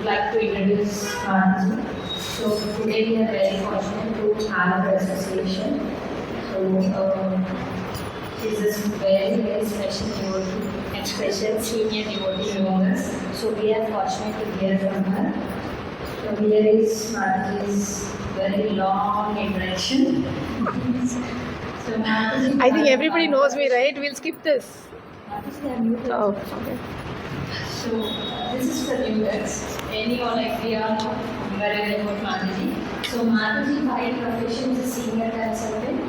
like to introduce Mataji. So today we are very fortunate to have her association. So she's a very, very special devotee and special senior devotee among us. So we are fortunate to hear from her. So here is Mataji's very long introduction. So Mataji, I think everybody knows me, right? We'll skip this. Mataji, I'm new. Oh, okay. So this is for viewers. Anyone like we are not very about Mataji. So Mataji by profession is a senior consultant,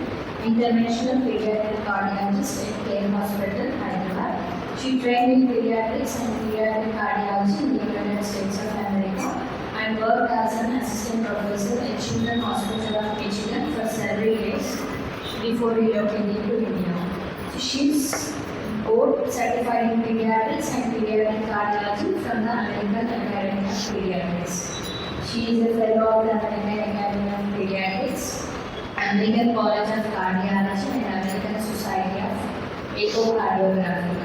international pediatric cardiologist at Care Hospital, Hyderabad. She trained in pediatrics and pediatric cardiology in the United States of America and worked as an assistant professor at Children's Hospital of Michigan for several years before relocating to India. So she's board certified in pediatrics and pediatric cardiology from the American Academy of Pediatrics. She is a fellow of the American Academy of Pediatrics, American College of Cardiology, and American Society of Echocardiography.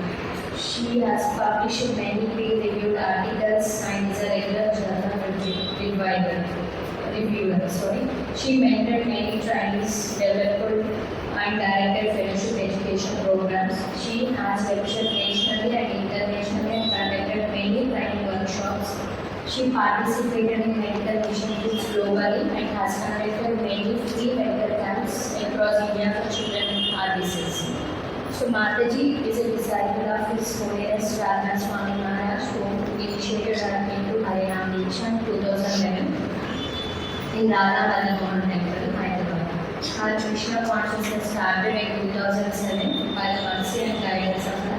She has published many peer-reviewed articles and is a regular journal reviewer. She mentored many trainees, developed and directed fellowship education programs. She has lectured nationally and internationally and conducted many training workshops. She participated in medical mission trips globally and has conducted many free medical camps across India for children with heart disease. So Mataji is a disciple of His Holiness Radha Swami Maharaj, who initiated her into Harinam Diksha in 2011 in Radha Mohan Temple, Hyderabad. Her Krishna consciousness started in 2007 by the mercy and guidance of the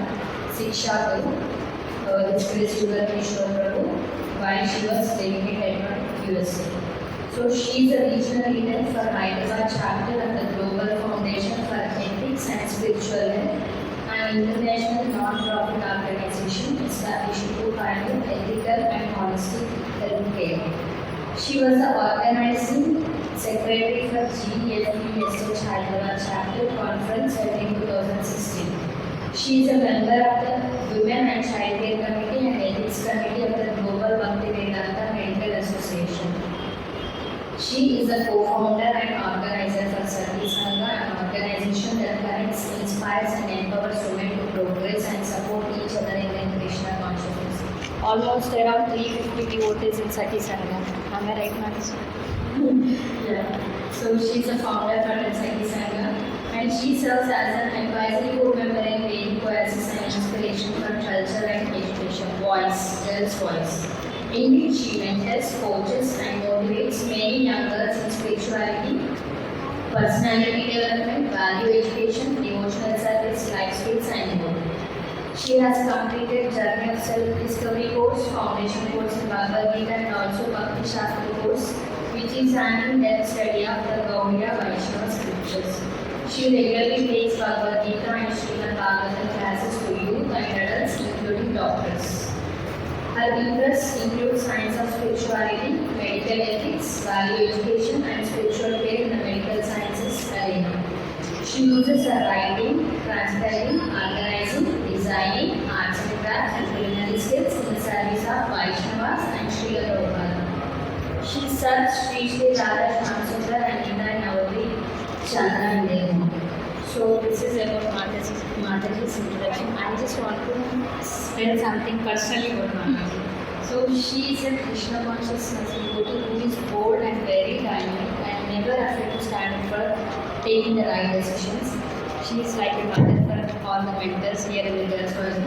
Siksha Guru, his spiritual Krishna Prabhu, while she was dedicated to USA. So she is a regional leader for Hyderabad chapter of the Global Foundation for Ethics and Spiritual Health, an international non-profit organization established to pioneer ethical and holistic health care. She was the organizing secretary for GFPSH Hyderabad chapter conference held in 2016. She is a member of the Women and Child Care Committee and Ethics Committee of the Global Bhakti Vedanta Medical Association. She is a co-founder and organizer for Sati Sangha, an organization that connects, inspires and empowers women to progress and support each other in their Krishna consciousness. Almost around 350 devotees in Sati Sangha. Am I right, Mataji? Yeah. So she's a founder for the Sati Sangha and she serves as an advisory board member in Vedic Courses and Inspiration for Culture and Education. Voice, girls' voice. Indeed, she mentors, coaches, and motivates many young girls in spirituality, personality development, value education, devotional service, life skills, and more. She has completed Journey of Self-Discovery course, Foundation course in Bhagavad Gita, and also Bhakti Shastra course, which is an in-depth study of the Gaudiya Vaishnava scriptures. She regularly takes Bhagavad Gita and Srimad Bhagavatam classes to youth and adults, including doctors. Her interests include science of spirituality, medical ethics, value education, and spiritual care in the medical sciences arena. She uses her writing, transcribing, organizing, designing, arts and crafts, and culinary skills in the service of Vaishnavas and Srila Prabhupada. She serves Sri Sri Radha Shamsundar and Nita Navadri Chandra in their home. So this is about Mataji's introduction. I just want to spell something personally about Mataji. So she is a Krishna consciousness devotee who is bold and very dynamic and never afraid to stand up for taking the right decisions. She is like a mother for all the mentors here in the girls' world.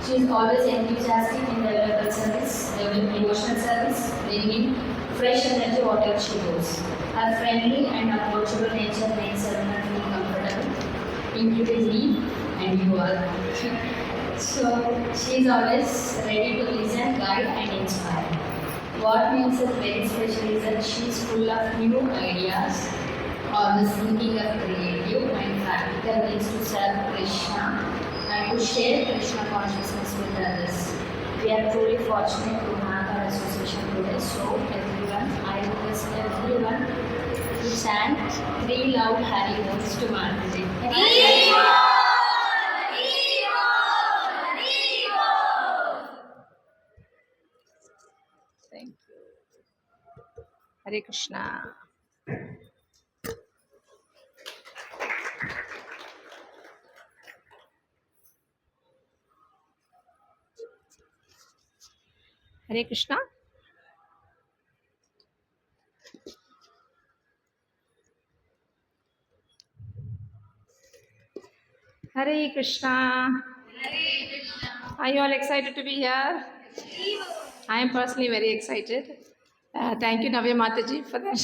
She is always enthusiastic in development service, devotional service, bringing fresh energy whatever she goes. Her friendly and approachable nature makes everyone feel comfortable, including me and you all. So she is always ready to listen, guide, and inspire. What makes her very special is that she is full of new ideas, always thinking of creative and practical ways to serve Krishna and to share Krishna consciousness with others. We are truly fortunate to have our association today. So everyone, I request everyone to chant 3 loud Hari Bols to Mataji. Thank you. Hare Krishna. Hare Krishna. Hare Krishna. Are you all excited to be here? I am personally very excited. Thank you, Navya Mataji, for that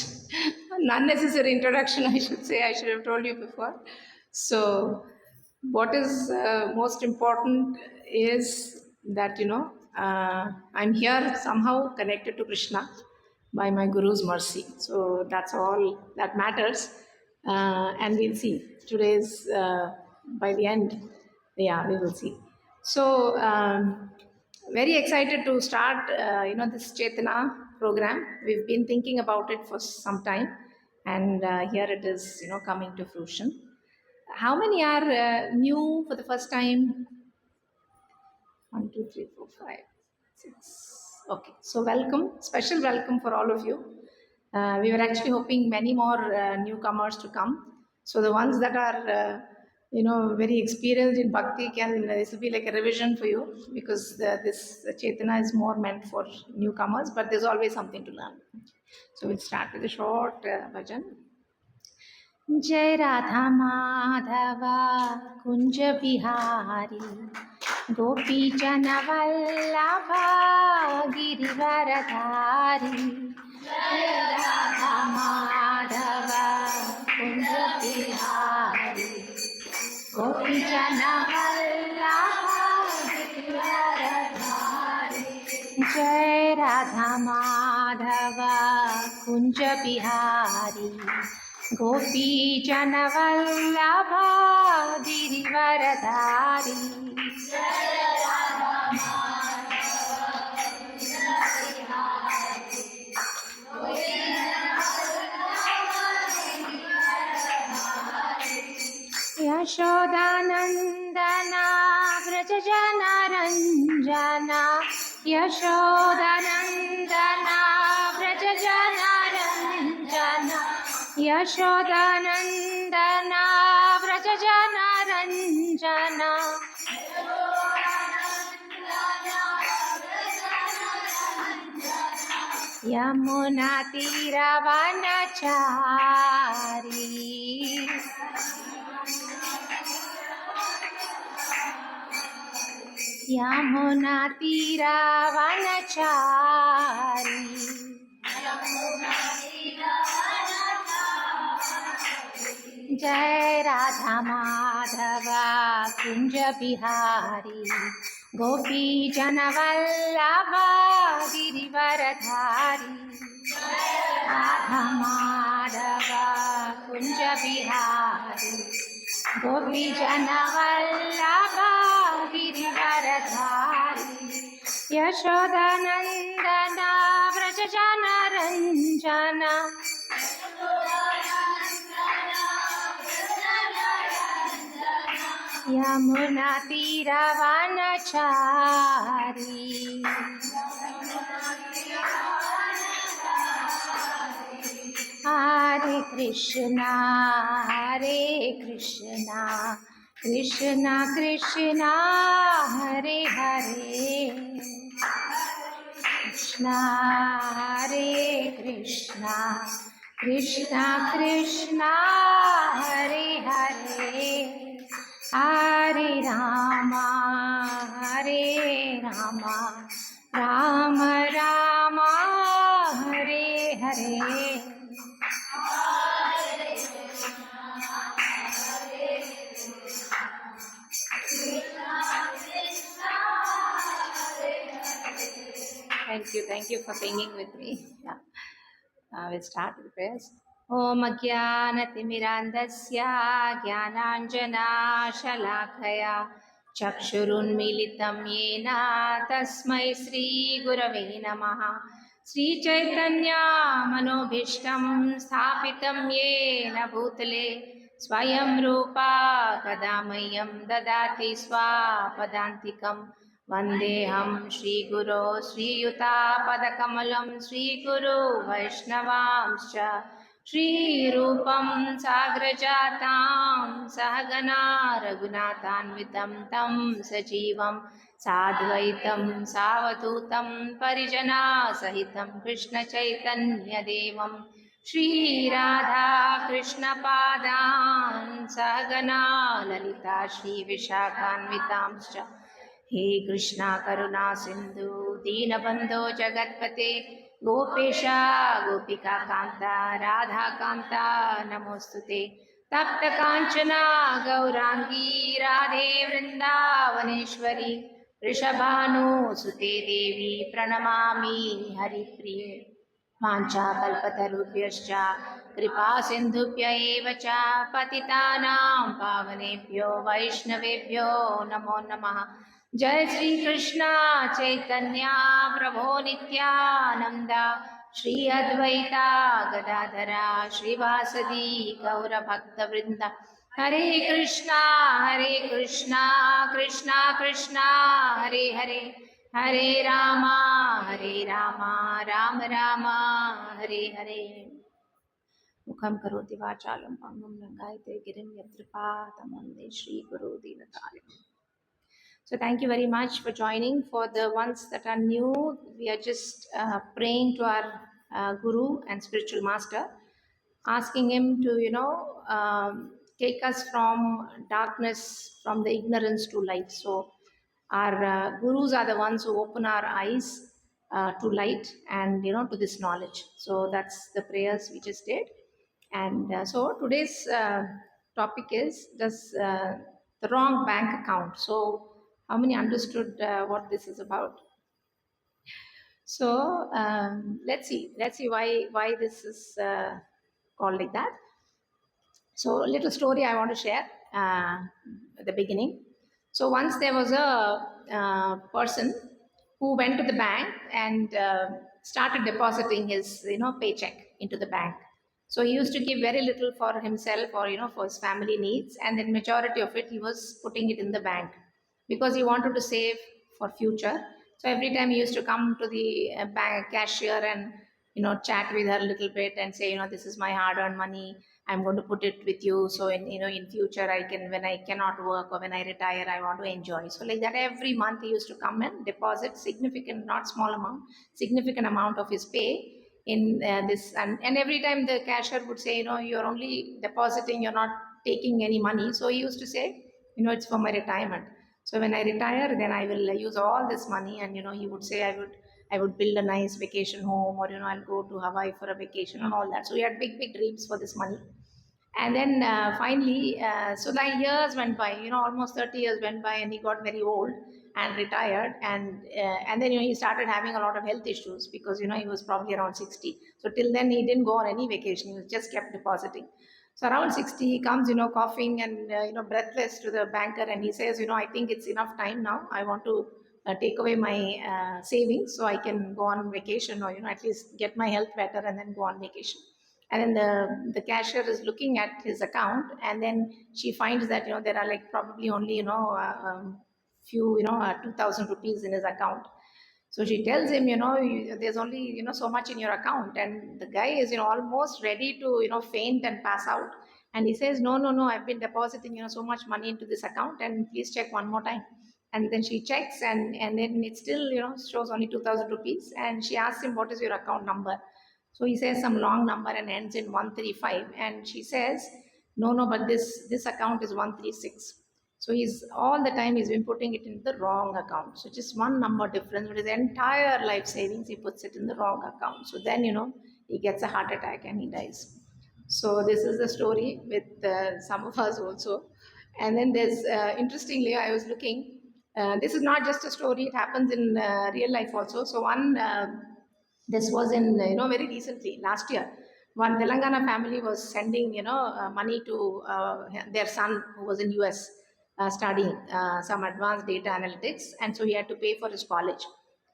unnecessary introduction. I should say, I should have told you before. So, what is most important is that I'm here somehow connected to Krishna by my Guru's mercy. So that's all that matters. And we'll see. Today's by the end, yeah, we will see. So very excited to start, this Chetana program. We've been thinking about it for some time, and here it is, coming to fruition. How many are new for the first time? 1, 2, 3, 4, 5, 6. Okay, so welcome, special welcome for all of you. We were actually hoping many more newcomers to come. So the ones that are, very experienced in bhakti can, this will be like a revision for you, because this Chetana is more meant for newcomers, but there's always something to learn. So we'll start with a short bhajan. जय राधा माधवा कुंज बिहारी गोपी जन वल्लभा गिरिवरधारी जय राधा माधवा कुंज बिहारी गोपी जन वल्लभा गिरिवरधारी जय राधा माधवा कुंज बिहारी गोपी जन वल्लभा गिरिवरधारी यशोदानन्दना व्रजजना रञ्जना यशोदानन्दना व्रजजना रञ्जना यशोदानन्दना व्रजजना रञ्जना यमुना तीरवनचारी यमुना तीरवनचारी जय राधा माधवा कुंज बिहारी गोपी जन वल्लभा गिरिवरधारी राधा माधवा कुंज बिहारी गोपी जन वल्लभा गिरिवरधारी यशोदानन्दना व्रजजन रञ्जना यमुना तीरवनचारी हरे कृष्णा कृष्णा कृष्णा हरे हरे कृष्णा हरे Krishna Krishna Krishna Hare Hare Hare Rama Ram Ram Hare Hare Thank you for singing with me. Yeah. We'll start with prayers. Om Jnanatimirandasya Jnananjana-shalakaya Chakshurunmilitam Yena Tasmai Sri Gurave Namaha Sri Chaitanya Manobhishtam Sthapitam Yena Bhutale Swayam Rupa Kadamayam Dadati Swapadantikam वन्देऽहं श्रीगुरो श्रीयुतापदकमलं श्रीगुरो वैष्णवांश्च श्रीरूपं साग्रजातां सहगना रघुनाथान्वितं तं सजीवं साद्वैतं सावधूतं परिजनासहितं कृष्णचैतन्यदेवं श्रीराधा कृष्णपादान् सहगना ललिता श्रीविशाखान्वितांश्च हे कृष्णा करुणा सिंधु दीनबंधो जगत्पते गोपेशा गोपिका कांता राधा कांता नमोस्तुते तप्त कांचना गौरांगी राधे वृंदावनेश्वरी वृषभानुसुते देवी प्रणमामि हरिप्रिये वाञ्छाकल्पतरुभ्यश्च कृपा सिन्धुभ्य एव च पतितानां पावनेभ्यो वैष्णवेभ्यो नमो नमः जय श्री कृष्ण चैतन्य प्रभो नित्यानंद श्री अद्वैता गदाधरा श्रीवासदि गौरभक्तवृंद हरे कृष्णा कृष्णा कृष्णा हरे हरे हरे रामा राम राम हरे हरे मुखं करोति वाचालं पंगुं लंघयते गिरिं यत्कृपातं वन्दे श्रीगुरो दीनतारिणम्. So thank you very much for joining. For the ones that are new, we are just praying to our Guru and spiritual master, asking him to, take us from darkness, from the ignorance to light. So our gurus are the ones who open our eyes to light and, to this knowledge. So that's the prayers we just did. And so today's topic is the wrong bank account. So how many understood what this is about? So let's see why this is called like that. So a little story I want to share at the beginning. So once there was a person who went to the bank and started depositing his paycheck into the bank. So he used to give very little for himself or for his family needs, and then majority of it he was putting it in the bank because he wanted to save for future. So every time he used to come to the bank cashier and chat with her a little bit and say, this is my hard-earned money. I'm going to put it with you. So in future I can, when I cannot work or when I retire, I want to enjoy. So like that, every month he used to come and deposit significant, not small amount, significant amount of his pay in this. And every time the cashier would say, you're only depositing, you're not taking any money. So he used to say, it's for my retirement. So when I retire, then I will use all this money. And he would say, I would build a nice vacation home, or I'll go to Hawaii for a vacation and all that. So he had big dreams for this money. And then finally, so like years went by, almost 30 years went by, and he got very old and retired. And then he started having a lot of health issues because he was probably around 60. So till then he didn't go on any vacation. He was just kept depositing. So around 60, he comes, coughing and breathless to the banker, and he says, I think it's enough time now. I want to take away my savings so I can go on vacation, or at least get my health better and then go on vacation. And then the cashier is looking at his account, and then she finds that there are like probably only few 2,000 rupees in his account. So she tells him, there's only so much in your account, and the guy is almost ready to faint and pass out. And he says, no, I've been depositing so much money into this account, and please check one more time. And then she checks, and then it still shows only 2,000 rupees. And she asks him, what is your account number? So he says some long number and ends in 135. And she says, no, but this account is 136. So he's all the time he's been putting it in the wrong account. So just one number difference, but his entire life savings he puts it in the wrong account. So then he gets a heart attack and he dies. So this is the story with some of us also. And then there's interestingly, I was looking. This is not just a story; it happens in real life also. So this was in very recently last year. One Telangana family was sending money to their son who was in US studying some advanced data analytics, and so he had to pay for his college.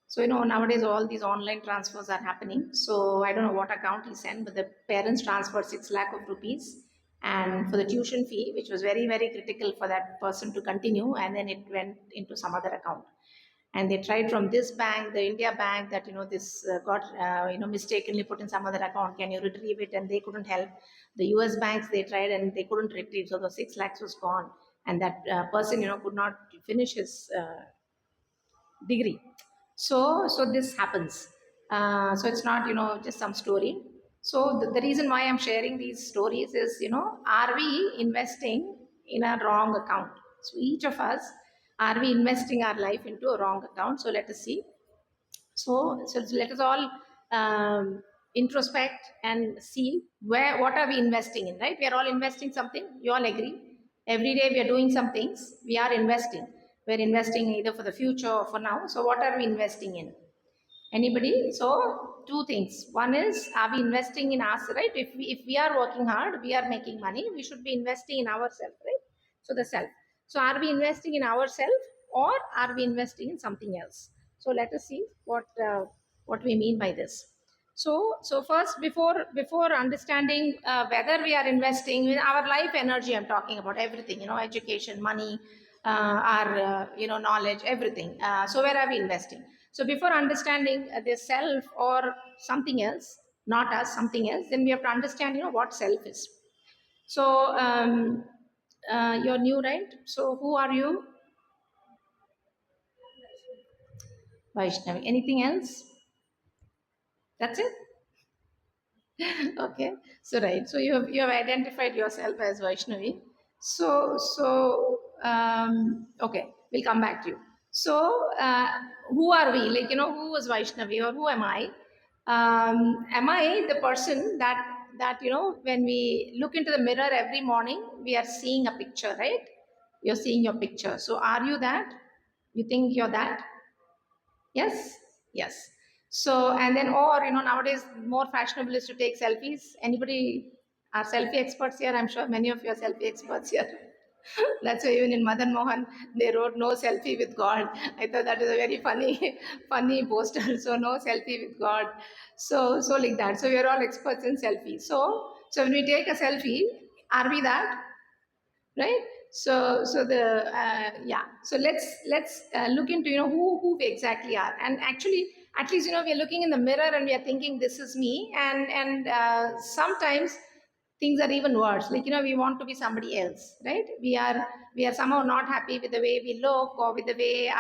So nowadays all these online transfers are happening. So I don't know what account he sent, but the parents transferred 6 lakh of rupees, and for the tuition fee, which was very critical for that person to continue, and then it went into some other account. and they tried from this bank, the India bank, that this got mistakenly put in some other account. Can you retrieve it? And they couldn't help. The US banks, they tried and they couldn't retrieve, so the 6 lakhs was gone, and that person could not finish his degree. So this happens. So it's not just some story. So the reason why I'm sharing these stories is, are we investing in a wrong account? So each of us, are we investing our life into a wrong account? So let us see. So let us all introspect and see what are we investing in, right? We are all investing something. You all agree? Every day we are doing some things. We are investing. We're investing either for the future or for now. So what are we investing in? Anybody? So two things. One is, are we investing in us, right? If we are working hard, we are making money, we should be investing in ourselves, right? So the self. So are we investing in ourselves, or are we investing in something else? So let us see what we mean by this. So first, before understanding whether we are investing in our life energy, I'm talking about everything, education, money, our knowledge, everything. So where are we investing? So before understanding the self or something else, not us, something else, then we have to understand what self is. So you're new, right? So who are you? Vaishnavi. Anything else? That's it. Okay, so right, so you have identified yourself as Vaishnavi. Okay, we'll come back to you. So who are we? Like, who was Vaishnavi, or who am I? Am I the person that when we look into the mirror every morning, we are seeing a picture, right? You're seeing your picture. So are you that? You think you're that? Yes, yes. So, and then, or nowadays more fashionable is to take selfies. Anybody are selfie experts here? I'm sure many of you are selfie experts here. That's why even in Madan Mohan they wrote "No selfie with God." I thought that is a very funny, funny poster. So no selfie with God. So like that. So we are all experts in selfies. So when we take a selfie, are we that? Right? So let's look into who we exactly are. And actually, at least we are looking in the mirror and we are thinking this is me. And sometimes things are even worse, like we want to be somebody else, right? We are somehow not happy with the way we look, or with the way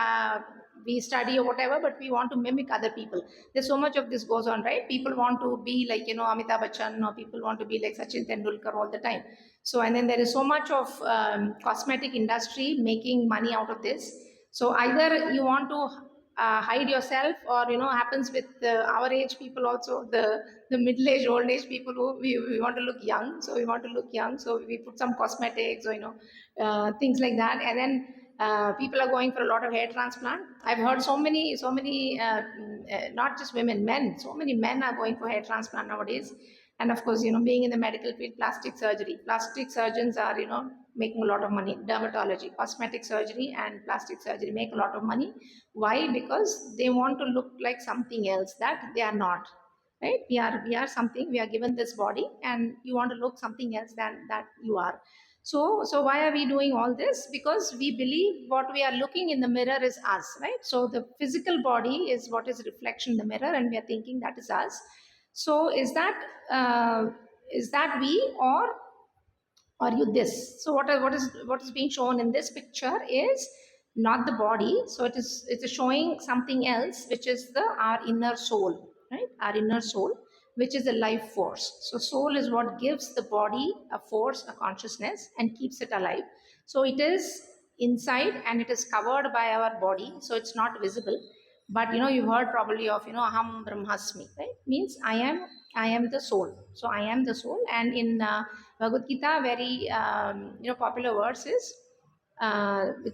we study or whatever, but we want to mimic other people. There's so much of this goes on, right? People want to be like Amitabh Bachchan, or people want to be like Sachin Tendulkar all the time. So, and then there is so much of cosmetic industry making money out of this. So either you want to hide yourself, or happens with our age people also, the middle age, old age people, who we want to look young. So we want to look young, so we put some cosmetics, or things like that. And then people are going for a lot of hair transplant. I've heard so many not just women, men, so many men are going for hair transplant nowadays. And of course, being in the medical field, plastic surgeons are making a lot of money. Dermatology, cosmetic surgery, and plastic surgery make a lot of money. Why? Because they want to look like something else that they are not, right? We are something, we are given this body, and you want to look something else than that you are. So why are we doing all this? Because we believe what we are looking in the mirror is us, right? So the physical body is what is reflection in the mirror, and we are thinking that is us. So is that we, or are you this? So what is being shown in this picture is not the body. So it is showing something else, which is our inner soul, right? Our inner soul, which is a life force. So soul is what gives the body a force, a consciousness, and keeps it alive. So it is inside, and it is covered by our body, so it's not visible. But you've heard probably of aham brahmasmi, right? Means I am the soul. So I am the soul. And in Bhagavad Gita, very popular verse is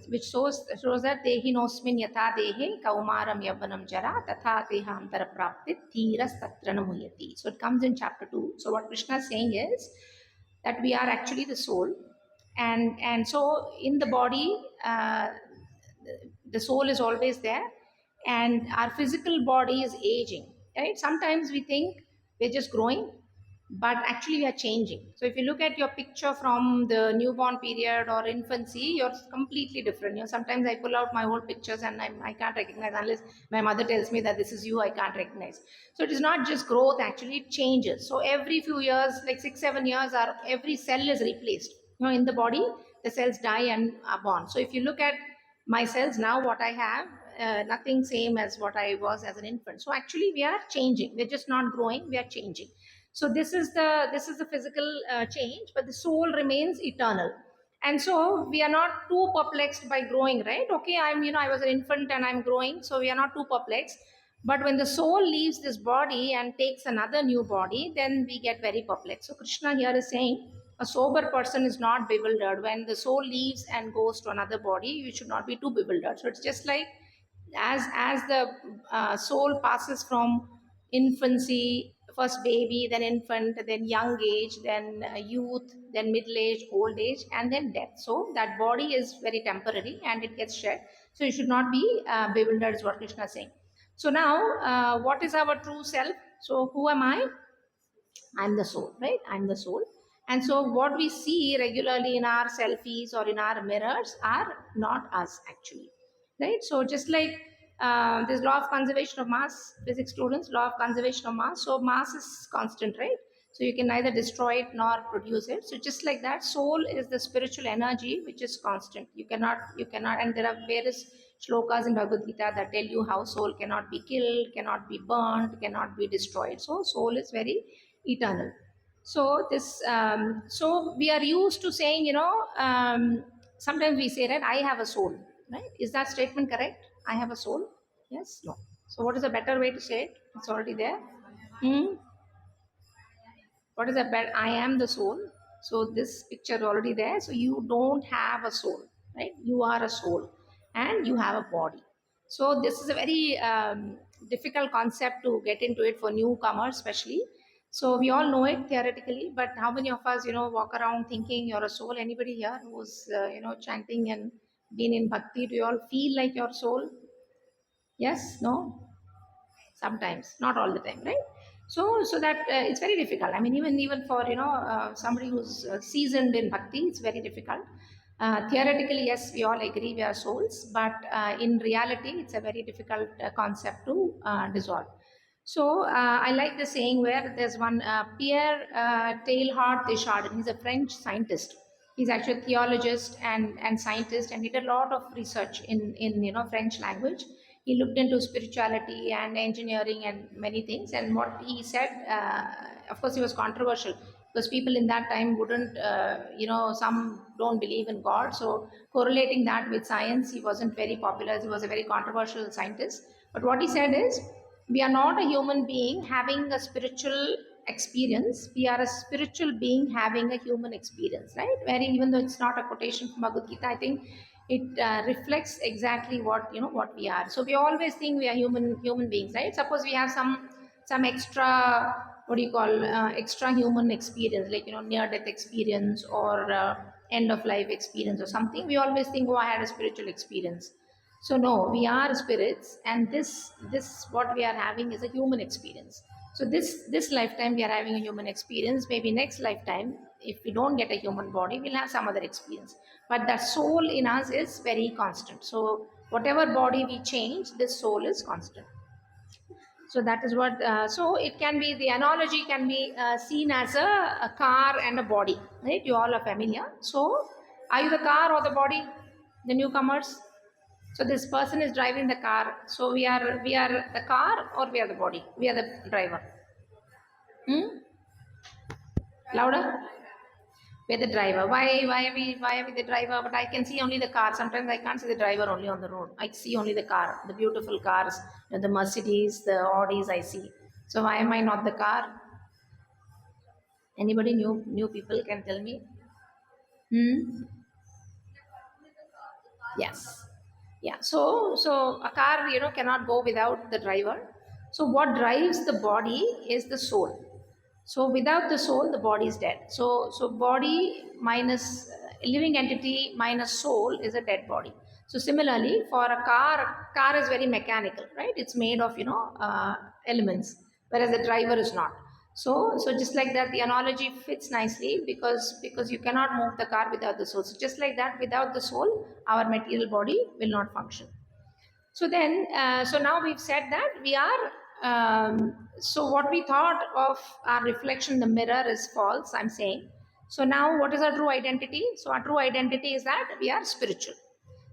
which shows that dehi nosmin yatha dehe kaumaram yavanam jara tatha tehantara prapti dhiras tatra namuyati. So it comes in chapter 2. So what Krishna is saying is that we are actually the soul, and so in the body, the soul is always there, and our physical body is aging, right? Sometimes we think we're just growing, but actually we are changing. So if you look at your picture from the newborn period or infancy, you're completely different. Sometimes I pull out my old pictures and I can't recognize unless my mother tells me that this is you. I can't recognize. So it is not just growth, actually it changes. So every few years, like 6-7 years, every cell is replaced. In the body, the cells die and are born. So if you look at my cells now, what I have, nothing same as what I was as an infant. So actually we are changing. We're just not growing, we are changing. So this is the physical change, but the soul remains eternal. And so we are not too perplexed by growing, right? Okay, I was an infant and I'm growing, so we are not too perplexed. But when the soul leaves this body and takes another new body, then we get very perplexed. So Krishna here is saying a sober person is not bewildered. When the soul leaves and goes to another body, you should not be too bewildered. So it's just like as the soul passes from infancy, first baby, then infant, then young age, then youth, then middle age, old age, and then death. So that body is very temporary and it gets shed. So you should not be bewildered, is what Krishna is saying. So now, what is our true self? So who am I? I'm the soul, right? I'm the soul. And so what we see regularly in our selfies or in our mirrors are not us, actually, right? So just like this law of conservation of mass, physics students, law of conservation of mass. So mass is constant, right? So you can neither destroy it nor produce it. So just like that, soul is the spiritual energy which is constant. You cannot, and there are various shlokas in Bhagavad Gita that tell you how soul cannot be killed, cannot be burnt, cannot be destroyed. So soul is very eternal. So we are used to saying, sometimes we say that I have a soul, right? Is that statement correct? I have a soul? Yes, no. So what is a better way to say it? It's already there. Hmm? What is a better? I am the soul. So this picture already there. So you don't have a soul, right? You are a soul and you have a body. So this is a very difficult concept to get into it for newcomers, especially. So we all know it theoretically, but how many of us, walk around thinking you're a soul? Anybody here who's, chanting and been in bhakti? Do you all feel like your soul? Yes? No? Sometimes, not all the time, right? So that it's very difficult. I mean, even for somebody who's seasoned in bhakti, it's very difficult. Theoretically, yes, we all agree we are souls, but in reality it's a very difficult concept to dissolve. So I like the saying where there's one Pierre Teilhard de Chardin. He's a French scientist. He's actually a theologist and scientist, and he did a lot of research in French language. He looked into spirituality and engineering and many things. And what he said, of course, he was controversial because people in that time wouldn't, some don't believe in God. So correlating that with science, he wasn't very popular. He was a very controversial scientist. But what he said is, we are not a human being having a spiritual experience. We are a spiritual being having a human experience, right? Where even though it's not a quotation from Bhagavad Gita, I think it reflects exactly what we are. So we always think we are human beings, right? Suppose we have some extra, what do you call, extra human experience, like near death experience or end of life experience or something. We always think, oh, I had a spiritual experience. So no, we are spirits, and this what we are having is a human experience. So this lifetime we are having a human experience. Maybe next lifetime, if we don't get a human body, we'll have some other experience. But the soul in us is very constant. So whatever body we change, this soul is constant. So that is what. So it can be, the analogy can be seen as a car and a body, right? You all are familiar. So are you the car or the body? The newcomers. So this person is driving the car. So we are the car or we are the body? We are the driver. Hmm? Louder. We're the driver. Why are we the driver? But I can see only the car. Sometimes I can't see the driver only on the road. I see only the car, the beautiful cars, the Mercedes, the Audis I see. So why am I not the car? Anybody new people can tell me? Hmm? Yes. Yeah. So a car, cannot go without the driver. So what drives the body is the soul. So without the soul, the body is dead. So body minus living entity minus soul is a dead body. So similarly, for a car is very mechanical, right? It's made of elements, whereas the driver is not. So just like that, the analogy fits nicely because you cannot move the car without the soul. So just like that, without the soul, our material body will not function. So then, so now we've said that we are. So what we thought of our reflection in the mirror is false. I'm saying. So now, what is our true identity? So our true identity is that we are spiritual.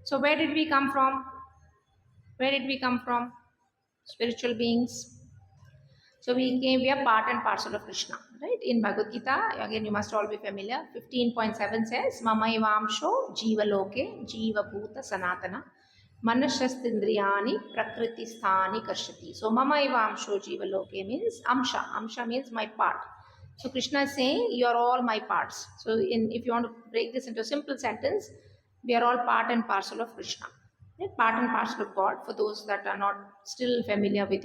So where did we come from? Where did we come from? Spiritual beings. So we are part and parcel of Krishna, right? In Bhagavad Gita, again, you must all be familiar. 15.7 says, Mamaivamsho Jiva Loke Jiva Bhuta Sanatana Manashastindriyani Prakriti Sthani Karshati. So Mamaivamsho Jiva Loke means Amsha. Amsha means my part. So Krishna is saying, you are all my parts. So if you want to break this into a simple sentence, we are all part and parcel of Krishna. Right? Part and parcel of God. For those that are not still familiar with,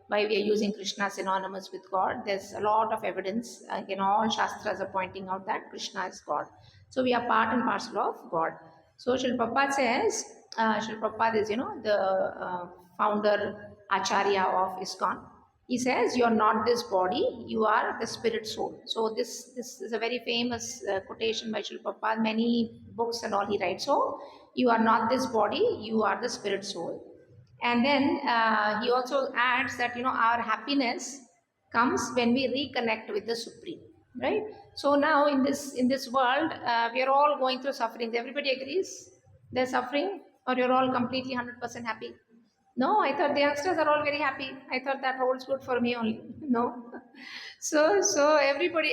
why we are using Krishna synonymous with God, there's a lot of evidence. All Shastras are pointing out that Krishna is God. So we are part and parcel of God. So Srila Prabhupada says, Srila Prabhupada is, the founder, Acharya of ISKCON. He says, you are not this body, you are the spirit soul. So this is a very famous quotation by Srila Prabhupada, many books and all he writes. So you are not this body, you are the spirit soul. And then he also adds that, our happiness comes when we reconnect with the Supreme, right? So now in this world, we are all going through sufferings. Everybody agrees they're suffering, or you're all completely 100% happy? No, I thought the youngsters are all very happy. I thought that holds good for me only. No. So everybody,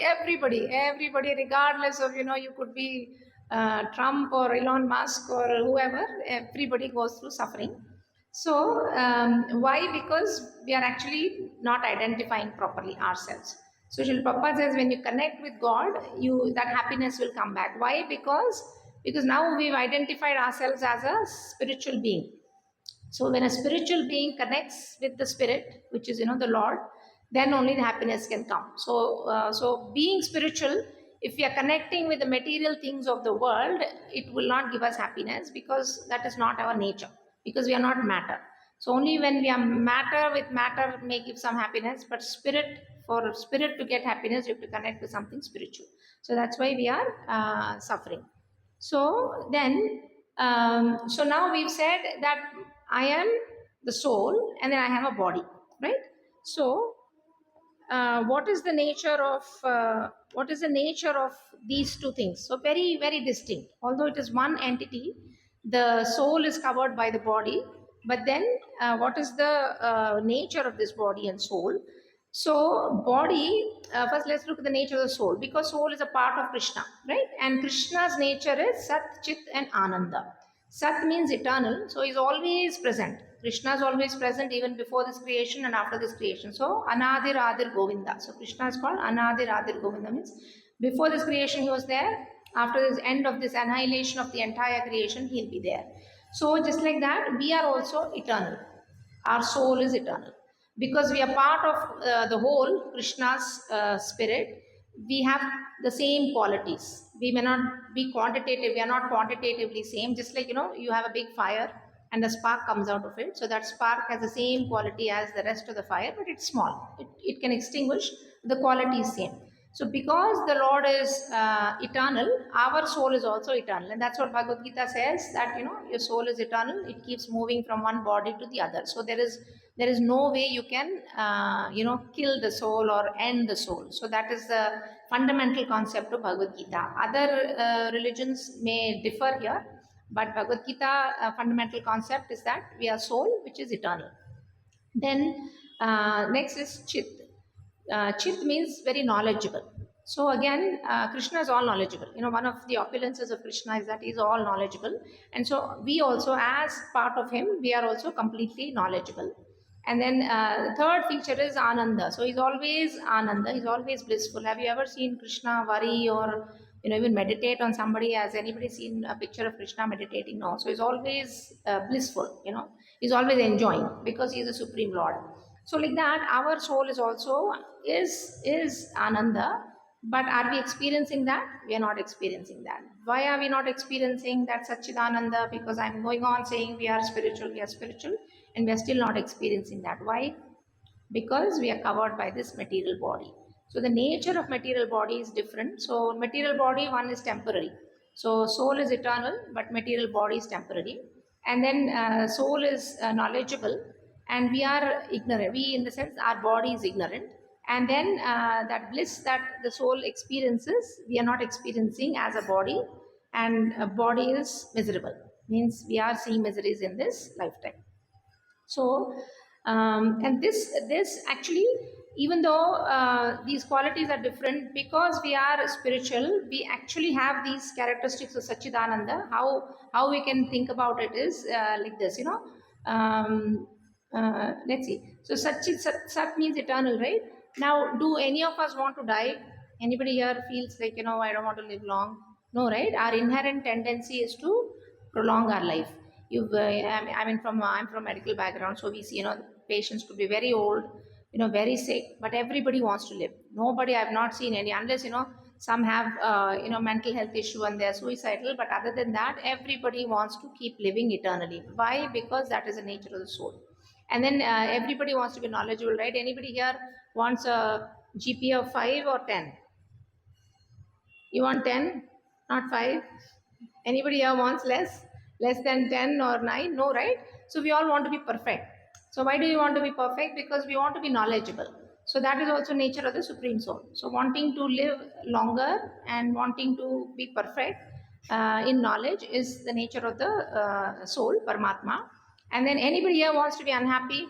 regardless of, you could be Trump or Elon Musk or whoever, everybody goes through suffering. So why? Because we are actually not identifying properly ourselves. So Srila Prabhupada says, when you connect with God, that happiness will come back. Why? Because now we've identified ourselves as a spiritual being. So when a spiritual being connects with the spirit, which is the Lord, then only the happiness can come. So being spiritual, if we are connecting with the material things of the world, it will not give us happiness because that is not our nature. Because we are not matter. So only when we are matter with matter may give some happiness, but for spirit to get happiness, you have to connect with something spiritual. So that's why we are suffering. So then, so now we've said that I am the soul and then I have a body, right? So what is the nature of these two things? So very, very distinct. Although it is one entity, the soul is covered by the body, but then what is the nature of this body and soul? So body, first let's look at the nature of the soul, because soul is a part of Krishna, right? And Krishna's nature is Sat, Chit and Ananda. Sat means eternal, so he's always present. Krishna is always present even before this creation and after this creation. So Anadir Adir Govinda. So Krishna is called Anadir Adir Govinda, means before this creation he was there. After this end of this annihilation of the entire creation, he'll be there. So just like that, we are also eternal. Our soul is eternal. Because we are part of the whole Krishna's spirit, we have the same qualities. We may not be quantitative, we are not quantitatively same. Just like, you have a big fire and a spark comes out of it. So that spark has the same quality as the rest of the fire, but it's small. It can extinguish, the quality is same. So because the Lord is eternal, our soul is also eternal. And that's what Bhagavad Gita says, that, your soul is eternal. It keeps moving from one body to the other. So there is no way you can, kill the soul or end the soul. So that is the fundamental concept of Bhagavad Gita. Other religions may differ here, but Bhagavad Gita fundamental concept is that we are soul, which is eternal. Then next is Chit. Chit means very knowledgeable. So again, Krishna is all knowledgeable. One of the opulences of Krishna is that he is all knowledgeable. And so we also, as part of him, we are also completely knowledgeable. And then the third feature is Ananda. So he's always Ananda, he's always blissful. Have you ever seen Krishna worry or even meditate on somebody? Has anybody seen a picture of Krishna meditating? No. So he's always blissful, he's always enjoying because he is the Supreme Lord. So like that, our soul is also is Ananda. But are we experiencing that? We are not experiencing that. Why are we not experiencing that Satchidananda? Because I'm going on saying we are spiritual, and we are still not experiencing that. Why? because we are covered by this material body. So the nature of material body is different. So material body, one is temporary. So soul is eternal, but material body is temporary. And then soul is knowledgeable, and we are ignorant. We, in the sense, our body is ignorant. And then that bliss that the soul experiences, we are not experiencing as a body, and a body is miserable. Means we are seeing miseries in this lifetime. So and this actually, even though these qualities are different, because we are spiritual, we actually have these characteristics of Sachidananda. How we can think about it is like this, let's see. So Sat means eternal, right? Now, do any of us want to die? Anybody here feels like, I don't want to live long? No, right? Our inherent tendency is to prolong our life. I'm from medical background, so we see, patients could be very old, very sick, but everybody wants to live. Nobody, I've not seen any, unless, some have, mental health issue and they're suicidal, but other than that, everybody wants to keep living eternally. Why? Because that is the nature of the soul. And then everybody wants to be knowledgeable, right? Anybody here wants a GPA of 5 or 10? You want 10, not 5? Anybody here wants less than 10 or 9? No, right? So we all want to be perfect. So why do you want to be perfect? Because we want to be knowledgeable. So that is also nature of the Supreme Soul. So wanting to live longer and wanting to be perfect in knowledge is the nature of the soul, Paramatma. And then anybody here wants to be unhappy?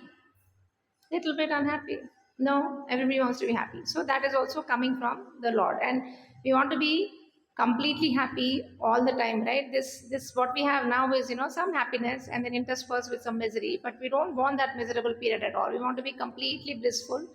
Little bit unhappy? No, everybody wants to be happy. So that is also coming from the Lord. And we want to be completely happy all the time, right? This what we have now is, some happiness and then interspersed with some misery, but we don't want that miserable period at all. We want to be completely blissful,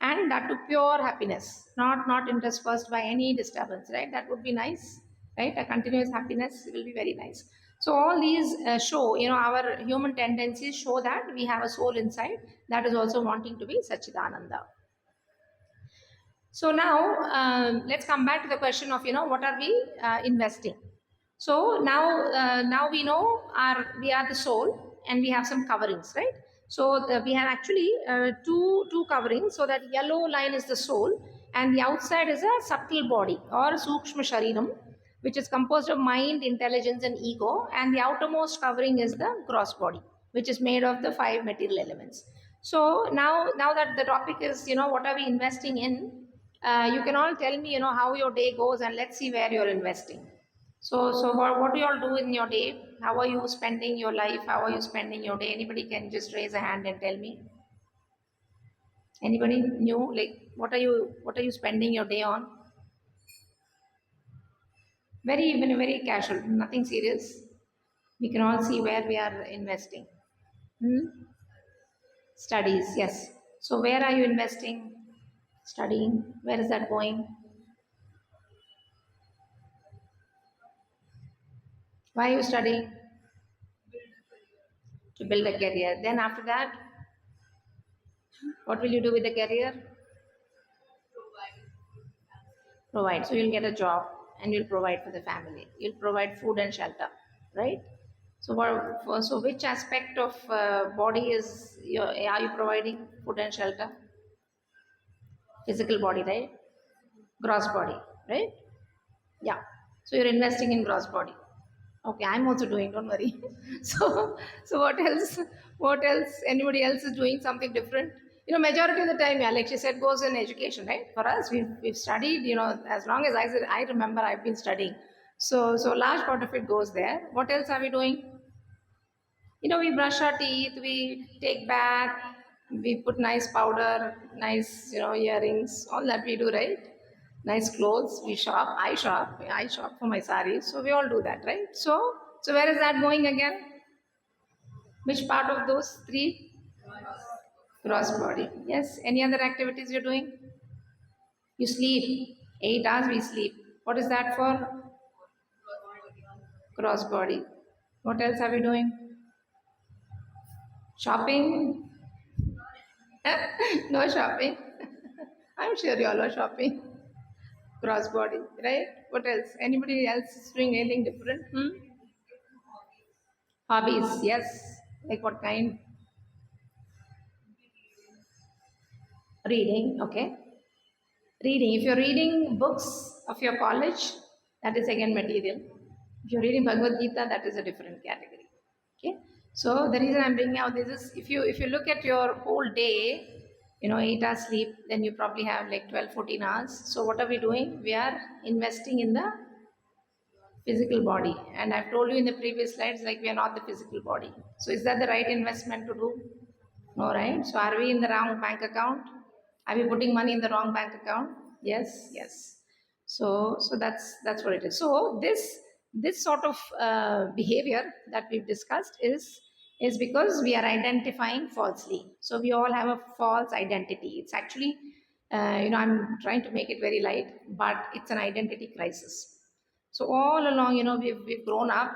and that to pure happiness, not interspersed by any disturbance, right? That would be nice, right? A continuous happiness will be very nice. So all these show, our human tendencies show that we have a soul inside that is also wanting to be Sachidananda. So now let's come back to the question of, what are we investing? So now we know we are the soul, and we have some coverings, right? So we have actually two coverings. So that yellow line is the soul, and the outside is a subtle body or Sukshma Shariram, which is composed of mind, intelligence, and ego. And the outermost covering is the gross body, which is made of the 5 material elements. So now that the topic is, what are we investing in? You can all tell me, how your day goes, and let's see where you're investing. So what do you all do in your day? How are you spending your life? How are you spending your day? Anybody can just raise a hand and tell me. Anybody new? Like, what are you spending your day on? Very casual, nothing serious. We can all see where we are investing. Studies, yes. So where are you investing? Studying. Where is that going? Why are you studying? To build a career. Then after that, what will you do with the career? Provide. So you'll get a job and you'll provide for the family. You'll provide food and shelter, right? So so which aspect of body are you providing food and shelter? Physical body, right? Gross body, right? Yeah. So you're investing in gross body. Okay, I'm also doing, don't worry. So what else? What else? Anybody else is doing something different? Majority of the time, yeah, like she said, goes in education, right? For us, we've studied, as long as I remember, I've been studying. So large part of it goes there. What else are we doing? We brush our teeth, we take bath, we put nice powder, nice, earrings, all that we do, right? Nice clothes, we shop, I shop for my saris. So we all do that, right? So where is that going again? Which part of those 3? Cross body. Yes. Any other activities you're doing? You sleep. 8 hours we sleep. What is that for? Cross body. What else are we doing? Shopping? No shopping. I'm sure you all are shopping. Cross body, right? What else? Anybody else is doing anything different? Hobbies, yes. Like what kind? Reading, okay. Reading. If you're reading books of your college, that is again material. If you're reading Bhagavad Gita, that is a different category. Okay. So the reason I'm bringing out this is if you look at your whole day, 8 hours sleep, then you probably have like 12, 14 hours. So what are we doing? We are investing in the physical body. And I've told you in the previous slides, like we are not the physical body. So is that the right investment to do? No, right? So are we in the wrong bank account? Are we putting money in the wrong bank account? Yes, yes. So that's what it is. So this sort of behavior that we've discussed is because we are identifying falsely. So we all have a false identity. It's actually, I'm trying to make it very light, but it's an identity crisis. So all along, we've grown up.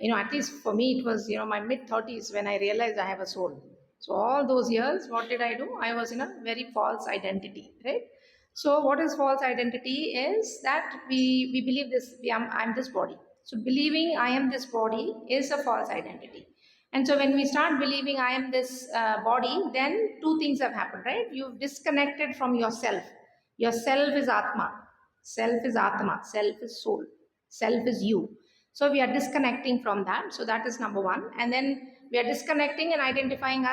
At least for me, it was, my mid 30s when I realized I have a soul. So all those years, what did I do? I was in a very false identity, right? So what is false identity is that we believe this, I'm this body. So believing I am this body is a false identity. And so when we start believing I am this body, then two things have happened, right? You've disconnected from yourself. Yourself is Atma. Self is Atma. Self is soul. Self is you. So we are disconnecting from that. So that is number one. And then we are disconnecting and identifying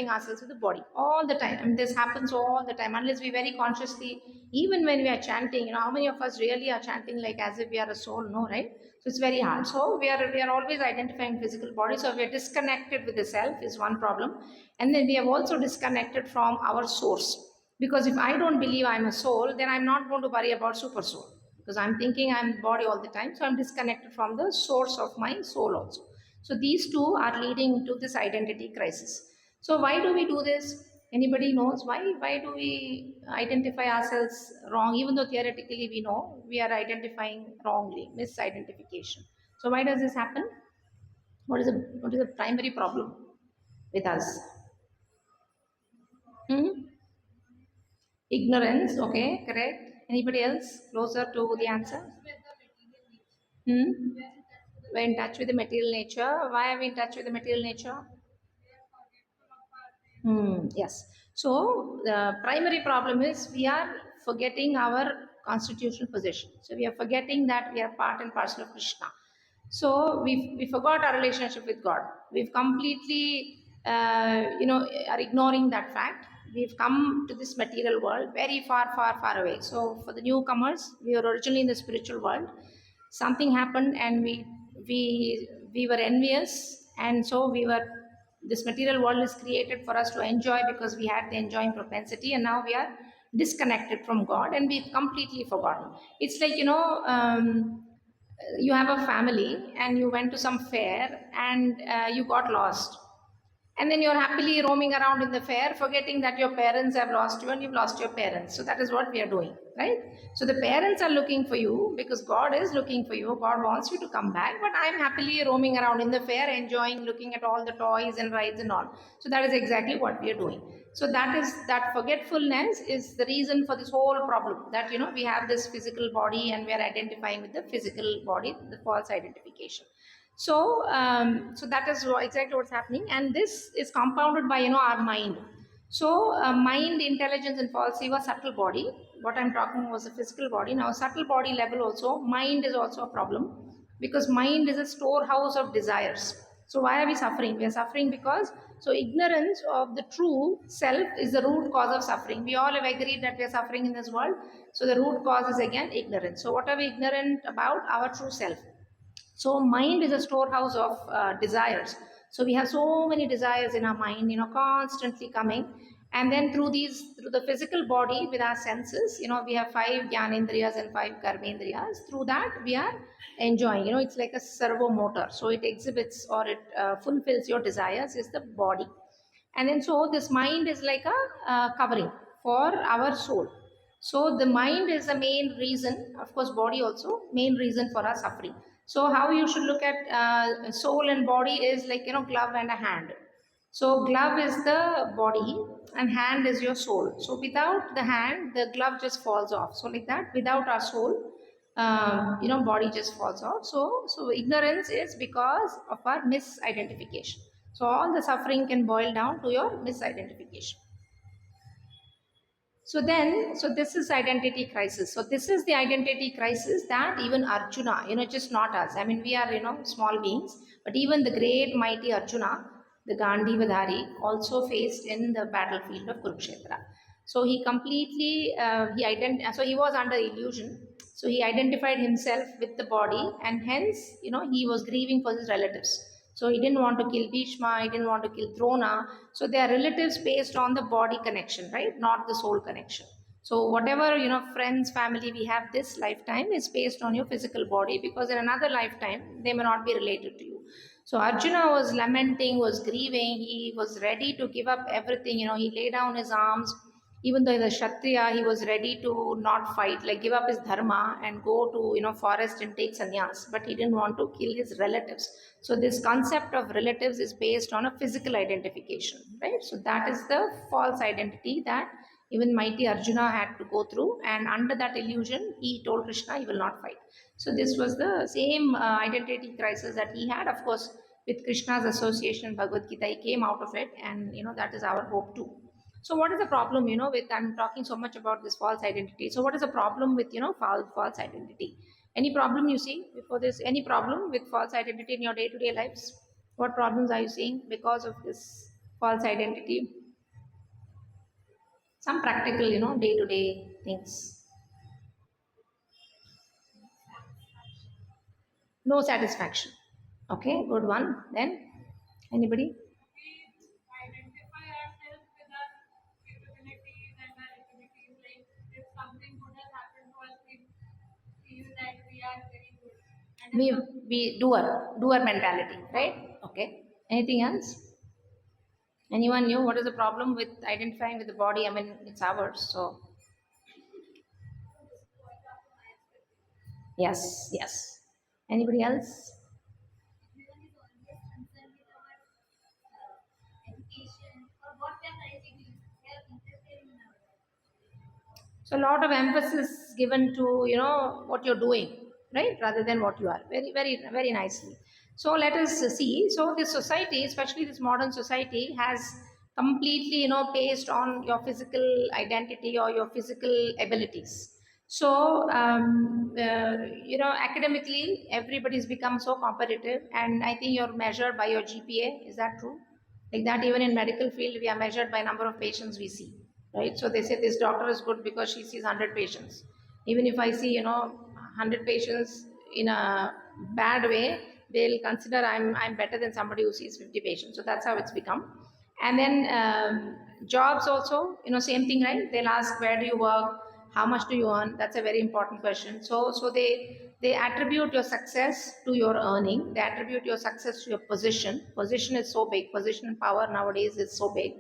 ourselves with the body all the time. I mean, this happens all the time unless we very consciously, even when we are chanting, how many of us really are chanting like as if we are a soul? No, right? So it's very hard. So we are always identifying physical body. So we are disconnected with the self is one problem. And then we have also disconnected from our source. Because if I don't believe I'm a soul, then I'm not going to worry about super soul. Because I'm thinking I'm body all the time. So I'm disconnected from the source of my soul also. So these two are leading to this identity crisis. So why do we do this? Anybody knows why? Why do we identify ourselves wrong? Even though theoretically we know we are identifying wrongly, misidentification. So why does this happen? What is the primary problem with us? Hmm? Ignorance, okay, correct. Anybody else closer to the answer? Hmm? We're in touch with the material nature. Why are we in touch with the material nature? Yes. So the primary problem is we are forgetting our constitutional position. So we are forgetting that we are part and parcel of Krishna. So we forgot our relationship with God. We've completely, are ignoring that fact. We've come to this material world very far, far, far away. So for the newcomers, we were originally in the spiritual world. Something happened, and we were envious, and so we were. This material world is created for us to enjoy because we had the enjoying propensity, and now we are disconnected from God, and we've completely forgotten. It's like you have a family and you went to some fair and you got lost, and then you're happily roaming around in the fair forgetting that your parents have lost you and you've lost your parents. So that is what we are doing, right? So the parents are looking for you because God is looking for you. God wants you to come back, but I'm happily roaming around in the fair, enjoying looking at all the toys and rides and all. So that is exactly what we are doing. So that forgetfulness is the reason for this whole problem, that we have this physical body and we are identifying with the physical body, the false identification. So that is exactly what's happening, and this is compounded by our mind. So mind, intelligence, and false ego, subtle body. What I'm talking was the physical body. Now, subtle body level also, mind is also a problem because mind is a storehouse of desires. So why are we suffering? We are suffering because ignorance of the true self is the root cause of suffering. We all have agreed that we are suffering in this world. So the root cause is again ignorance. So what are we ignorant about? Our true self. So mind is a storehouse of desires. So we have so many desires in our mind, constantly coming. And then through the physical body with our senses, we have 5 jnanendriyas and 5 karmendriyas. Through that we are enjoying, it's like a servo motor. So it exhibits or it fulfills your desires is the body. And then so this mind is like a covering for our soul. So the mind is the main reason, of course body also, main reason for our suffering. So how you should look at soul and body is like glove and a hand. So glove is the body and hand is your soul. So without the hand, the glove just falls off. So like that, without our soul, body just falls off. So ignorance is because of our misidentification. So all the suffering can boil down to your misidentification. So this is identity crisis. So this is the identity crisis that even Arjuna, just not us. I mean, we are, small beings, but even the great mighty Arjuna, the Gandhivadhari, also faced in the battlefield of Kurukshetra. So he completely, so he was under illusion. So he identified himself with the body, and hence, he was grieving for his relatives. So he didn't want to kill Bhishma, he didn't want to kill Drona. So they are relatives based on the body connection, right? Not the soul connection. So whatever, friends, family we have this lifetime is based on your physical body, because in another lifetime they may not be related to you. So Arjuna was lamenting, was grieving, he was ready to give up everything, he lay down his arms. Even though he was Kshatriya, he was ready to not fight, like give up his dharma and go to, forest and take sannyas, but he didn't want to kill his relatives. So this concept of relatives is based on a physical identification, right? So that is the false identity that even mighty Arjuna had to go through, and under that illusion, he told Krishna he will not fight. So this was the same identity crisis that he had. Of course, with Krishna's association in Bhagavad Gita, he came out of it, and that is our hope too. So what is the problem, with I'm talking so much about this false identity. So what is the problem with, false identity? Any problem you see before this? Any problem with false identity in your day-to-day lives? What problems are you seeing because of this false identity? Some practical, day-to-day things. No satisfaction. Okay, good one. Then anybody? Identify ourselves with our capabilities and our abilities. Like if something good has happened to us, we feel that we are very good. And if We some, we doer mentality, right? Okay. Anything else? Anyone knew what is the problem with identifying with the body? I mean, it's ours. So yes, yes. Anybody else? everyone is always concerned with our education or what we are achieving. We are interested in our So a lot of emphasis given to what you're doing, right, rather than what you are. Very, very, very nicely. So let us see. So this society, especially this modern society, has completely based on your physical identity or your physical abilities. So academically, everybody's become so competitive, and I think you're measured by your GPA. Is that true? Like that, even in medical field, we are measured by number of patients we see, right? So they say this doctor is good because she sees 100 patients. Even if I see 100 patients in a bad way, they'll consider I'm better than somebody who sees 50 patients. So that's how it's become. And then jobs also, same thing, right? They'll ask, where do you work, how much do you earn? That's a very important question. So they attribute your success to your earning. They attribute your success to your position. Position is so big. Position and power nowadays is so big.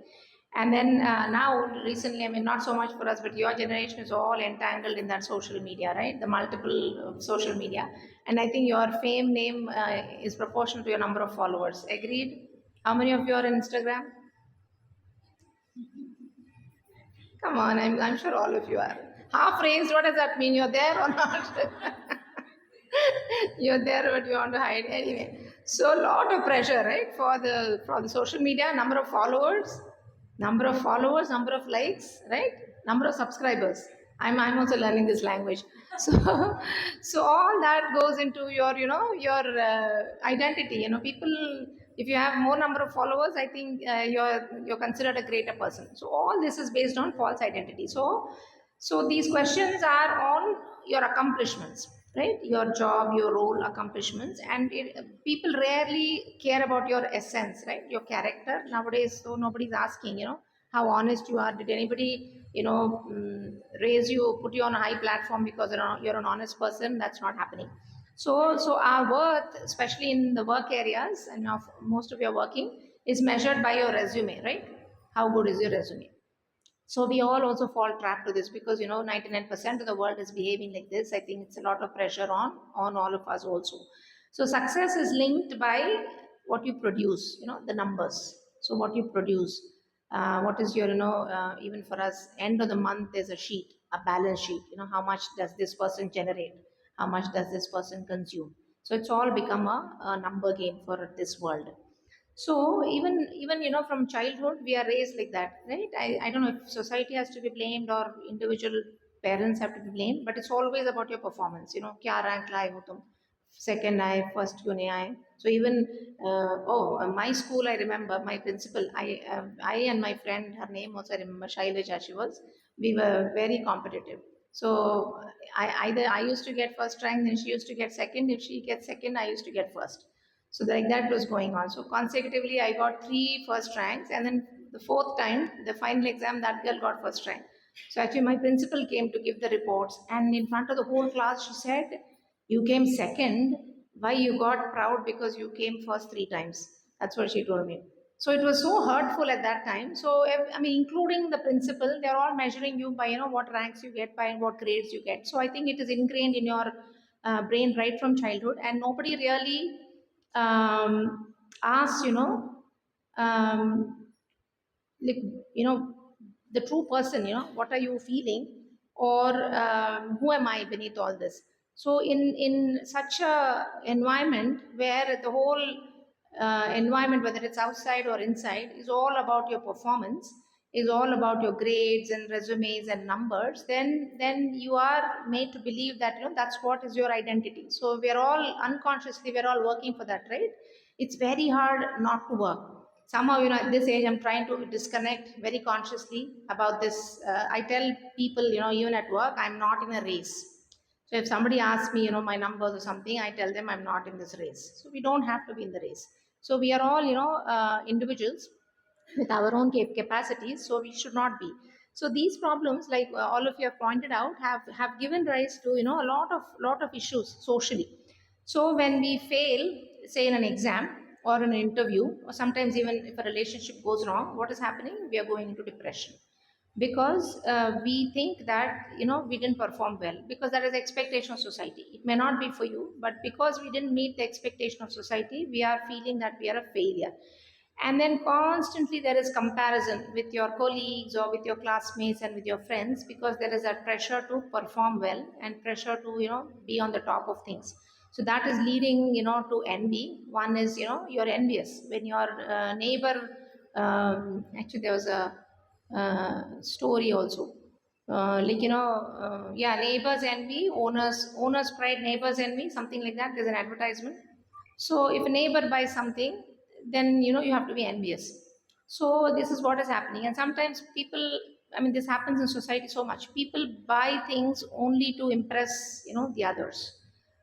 And then now, recently, I mean, not so much for us, but your generation is all entangled in that social media, right? The multiple social media. And I think your fame name is proportional to your number of followers. Agreed? How many of you are on Instagram? Come on, I'm sure all of you are. Half raised, what does that mean? You're there or not? You're there, but you want to hide anyway. So a lot of pressure, right? For the social media, number of followers, number of likes, right? Number of subscribers. I'm also learning this language. So so all that goes into your your identity. People, if you have more number of followers, I think you're considered a greater person. So all this is based on false identity. So these questions are on your accomplishments, right? Your job, your role, accomplishments, and people rarely care about your essence, right? Your character nowadays. So nobody's asking, how honest you are. Did anybody, raise you, put you on a high platform because you're an honest person? That's not happening. So our worth, especially in the work areas, and of most of your working, is measured by your resume, right? How good is your resume? So we all also fall trap to this because 99% of the world is behaving like this. I think it's a lot of pressure on all of us also. So success is linked by what you produce, the numbers. So what you produce, what is your even for us, end of the month there's a sheet, a balance sheet. How much does this person generate, how much does this person consume. So it's all become a number game for this world. So even from childhood we are raised like that, right? I don't know if society has to be blamed or individual parents have to be blamed, but it's always about your performance. Kya rank laye ho tum, second aaye, first kyun nahi aaye. So even my school, I remember my principal, I and my friend, her name also I remember, Shailaja she was, we were very competitive. So either I used to get first rank, then she used to get second. If she gets second, I used to get first. So like that was going on. So consecutively, I got three first ranks, and then the fourth time, the final exam, that girl got first rank. So actually, my principal came to give the reports, and in front of the whole class, she said, "You came second. Why you got proud because you came first three times?" That's what she told me. So it was so hurtful at that time. So I mean, including the principal, they're all measuring you by what ranks you get, by what grades you get. So I think it is ingrained in your brain right from childhood, and nobody really asks, um, like the true person, what are you feeling, or who am I beneath all this. So in such a environment where the whole environment, whether it's outside or inside, is all about your performance, is all about your grades and resumes and numbers, then you are made to believe that that's what is your identity. So we're all unconsciously, we're all working for that, right? It's very hard not to work. Somehow, at this age, I'm trying to disconnect very consciously about this. I tell people, even at work, I'm not in a race. So if somebody asks me, my numbers or something, I tell them I'm not in this race. So we don't have to be in the race. So we are all, individuals with our own capacities. So we should not be. So these problems, like all of you have pointed out, have given rise to a lot of issues socially. So when we fail, say in an exam or in an interview, or sometimes even if a relationship goes wrong, what is happening? We are going into depression, because we think that we didn't perform well, because that is the expectation of society. It may not be for you, but because we didn't meet the expectation of society, we are feeling that we are a failure. And then constantly there is comparison with your colleagues or with your classmates and with your friends, because there is that pressure to perform well and pressure to be on the top of things. So that is leading to envy. One is you're envious when your neighbor, actually there was a story also, yeah, neighbors envy, owners pride, neighbors envy, something like that. There's an advertisement. So if a neighbor buys something, then you have to be envious. So this is what is happening. And sometimes people, I mean, this happens in society so much. People buy things only to impress the others.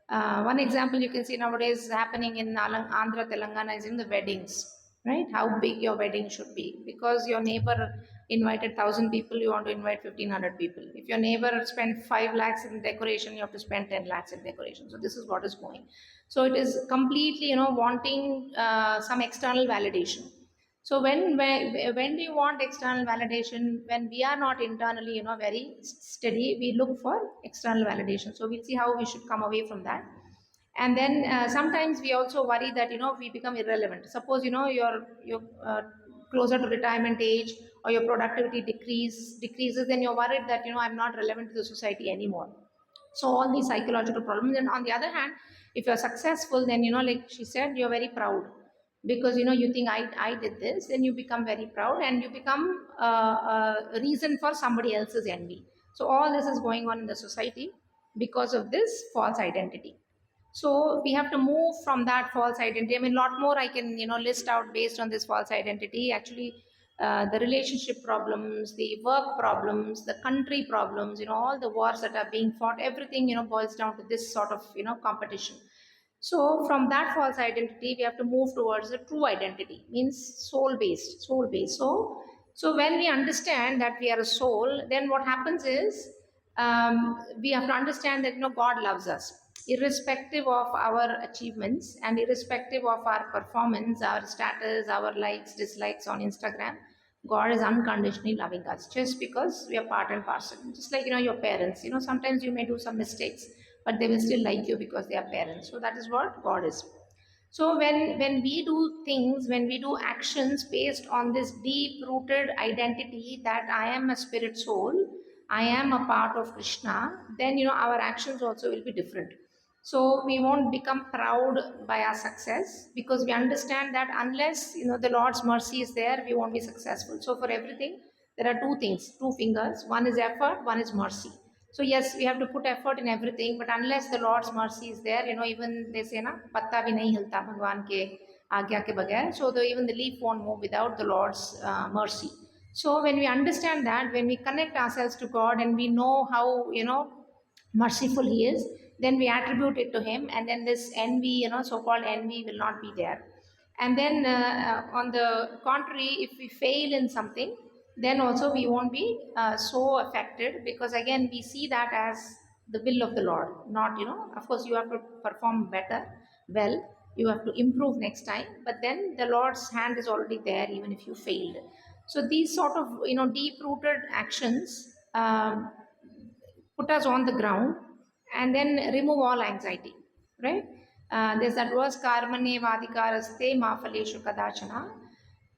One example you can see nowadays happening in Andhra, Telangana, is in the weddings, right? How big your wedding should be. Because your neighbor invited 1,000 people, you want to invite 1,500 people. If your neighbor spent 5 lakhs in decoration, you have to spend 10 lakhs in decoration. So this is what is going. So it is completely, wanting some external validation. So when do you want external validation? When we are not internally, very steady, we look for external validation. So we'll see how we should come away from that. And then sometimes we also worry that we become irrelevant. Suppose you're closer to retirement age, or your productivity decreases, then you're worried that I'm not relevant to the society anymore. So all these psychological problems. And on the other hand, if you're successful, then like she said, you're very proud, because you think I did this, then you become very proud, and you become a reason for somebody else's envy. So all this is going on in the society because of this false identity. So we have to move from that false identity. I mean, a lot more I can list out based on this false identity. Actually, the relationship problems, the work problems, the country problems, all the wars that are being fought, everything boils down to this sort of competition. So from that false identity, we have to move towards a true identity, means soul based. So when we understand that we are a soul, then what happens is, we have to understand that God loves us, irrespective of our achievements and irrespective of our performance, our status, our likes, dislikes on Instagram. God is unconditionally loving us just because we are part and parcel. Just like your parents. Sometimes you may do some mistakes, but they will still like you because they are parents. So that is what God is. So when we do things, when we do actions based on this deep rooted identity that I am a spirit soul, I am a part of Krishna, then our actions also will be different. So we won't become proud by our success, because we understand that unless the Lord's mercy is there, we won't be successful. So for everything, there are two things, two fingers. One is effort, one is mercy. So yes, we have to put effort in everything, but unless the Lord's mercy is there, even they say na, patta bhi nahi hilta Bhagwan ke agya ke bagair. So even the leaf won't move without the Lord's mercy. So when we understand that, when we connect ourselves to God and we know how merciful he is, then we attribute it to him, and then this envy, so-called envy, will not be there. And then on the contrary, if we fail in something, then also we won't be so affected, because again we see that as the will of the Lord, not, of course you have to perform better, well, you have to improve next time, but then the Lord's hand is already there even if you failed. So these sort of deep rooted actions put us on the ground and then remove all anxiety, right? There's that verse, karmane vadikaraste mafaleshu kadachana.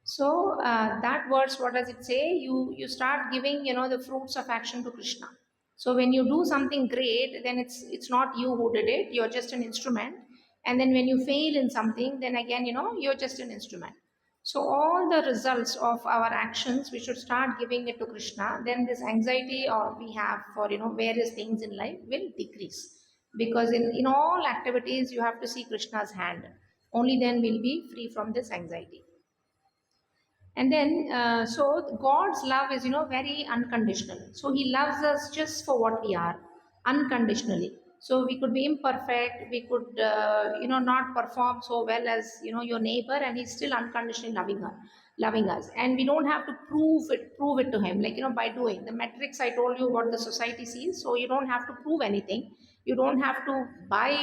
So that verse, what does it say? You start giving the fruits of action to Krishna. So when you do something great, then it's not you who did it, you're just an instrument. And then when you fail in something, then again you're just an instrument. So all the results of our actions, we should start giving it to Krishna. Then this anxiety or we have for various things in life will decrease. Because in all activities you have to see Krishna's hand. Only then we'll be free from this anxiety. And then so God's love is very unconditional. So he loves us just for what we are, unconditionally. So we could be imperfect, we could not perform so well as your neighbor, and he's still unconditionally loving us. And we don't have to prove it to him, like by doing the metrics I told you what the society sees. So you don't have to prove anything, you don't have to buy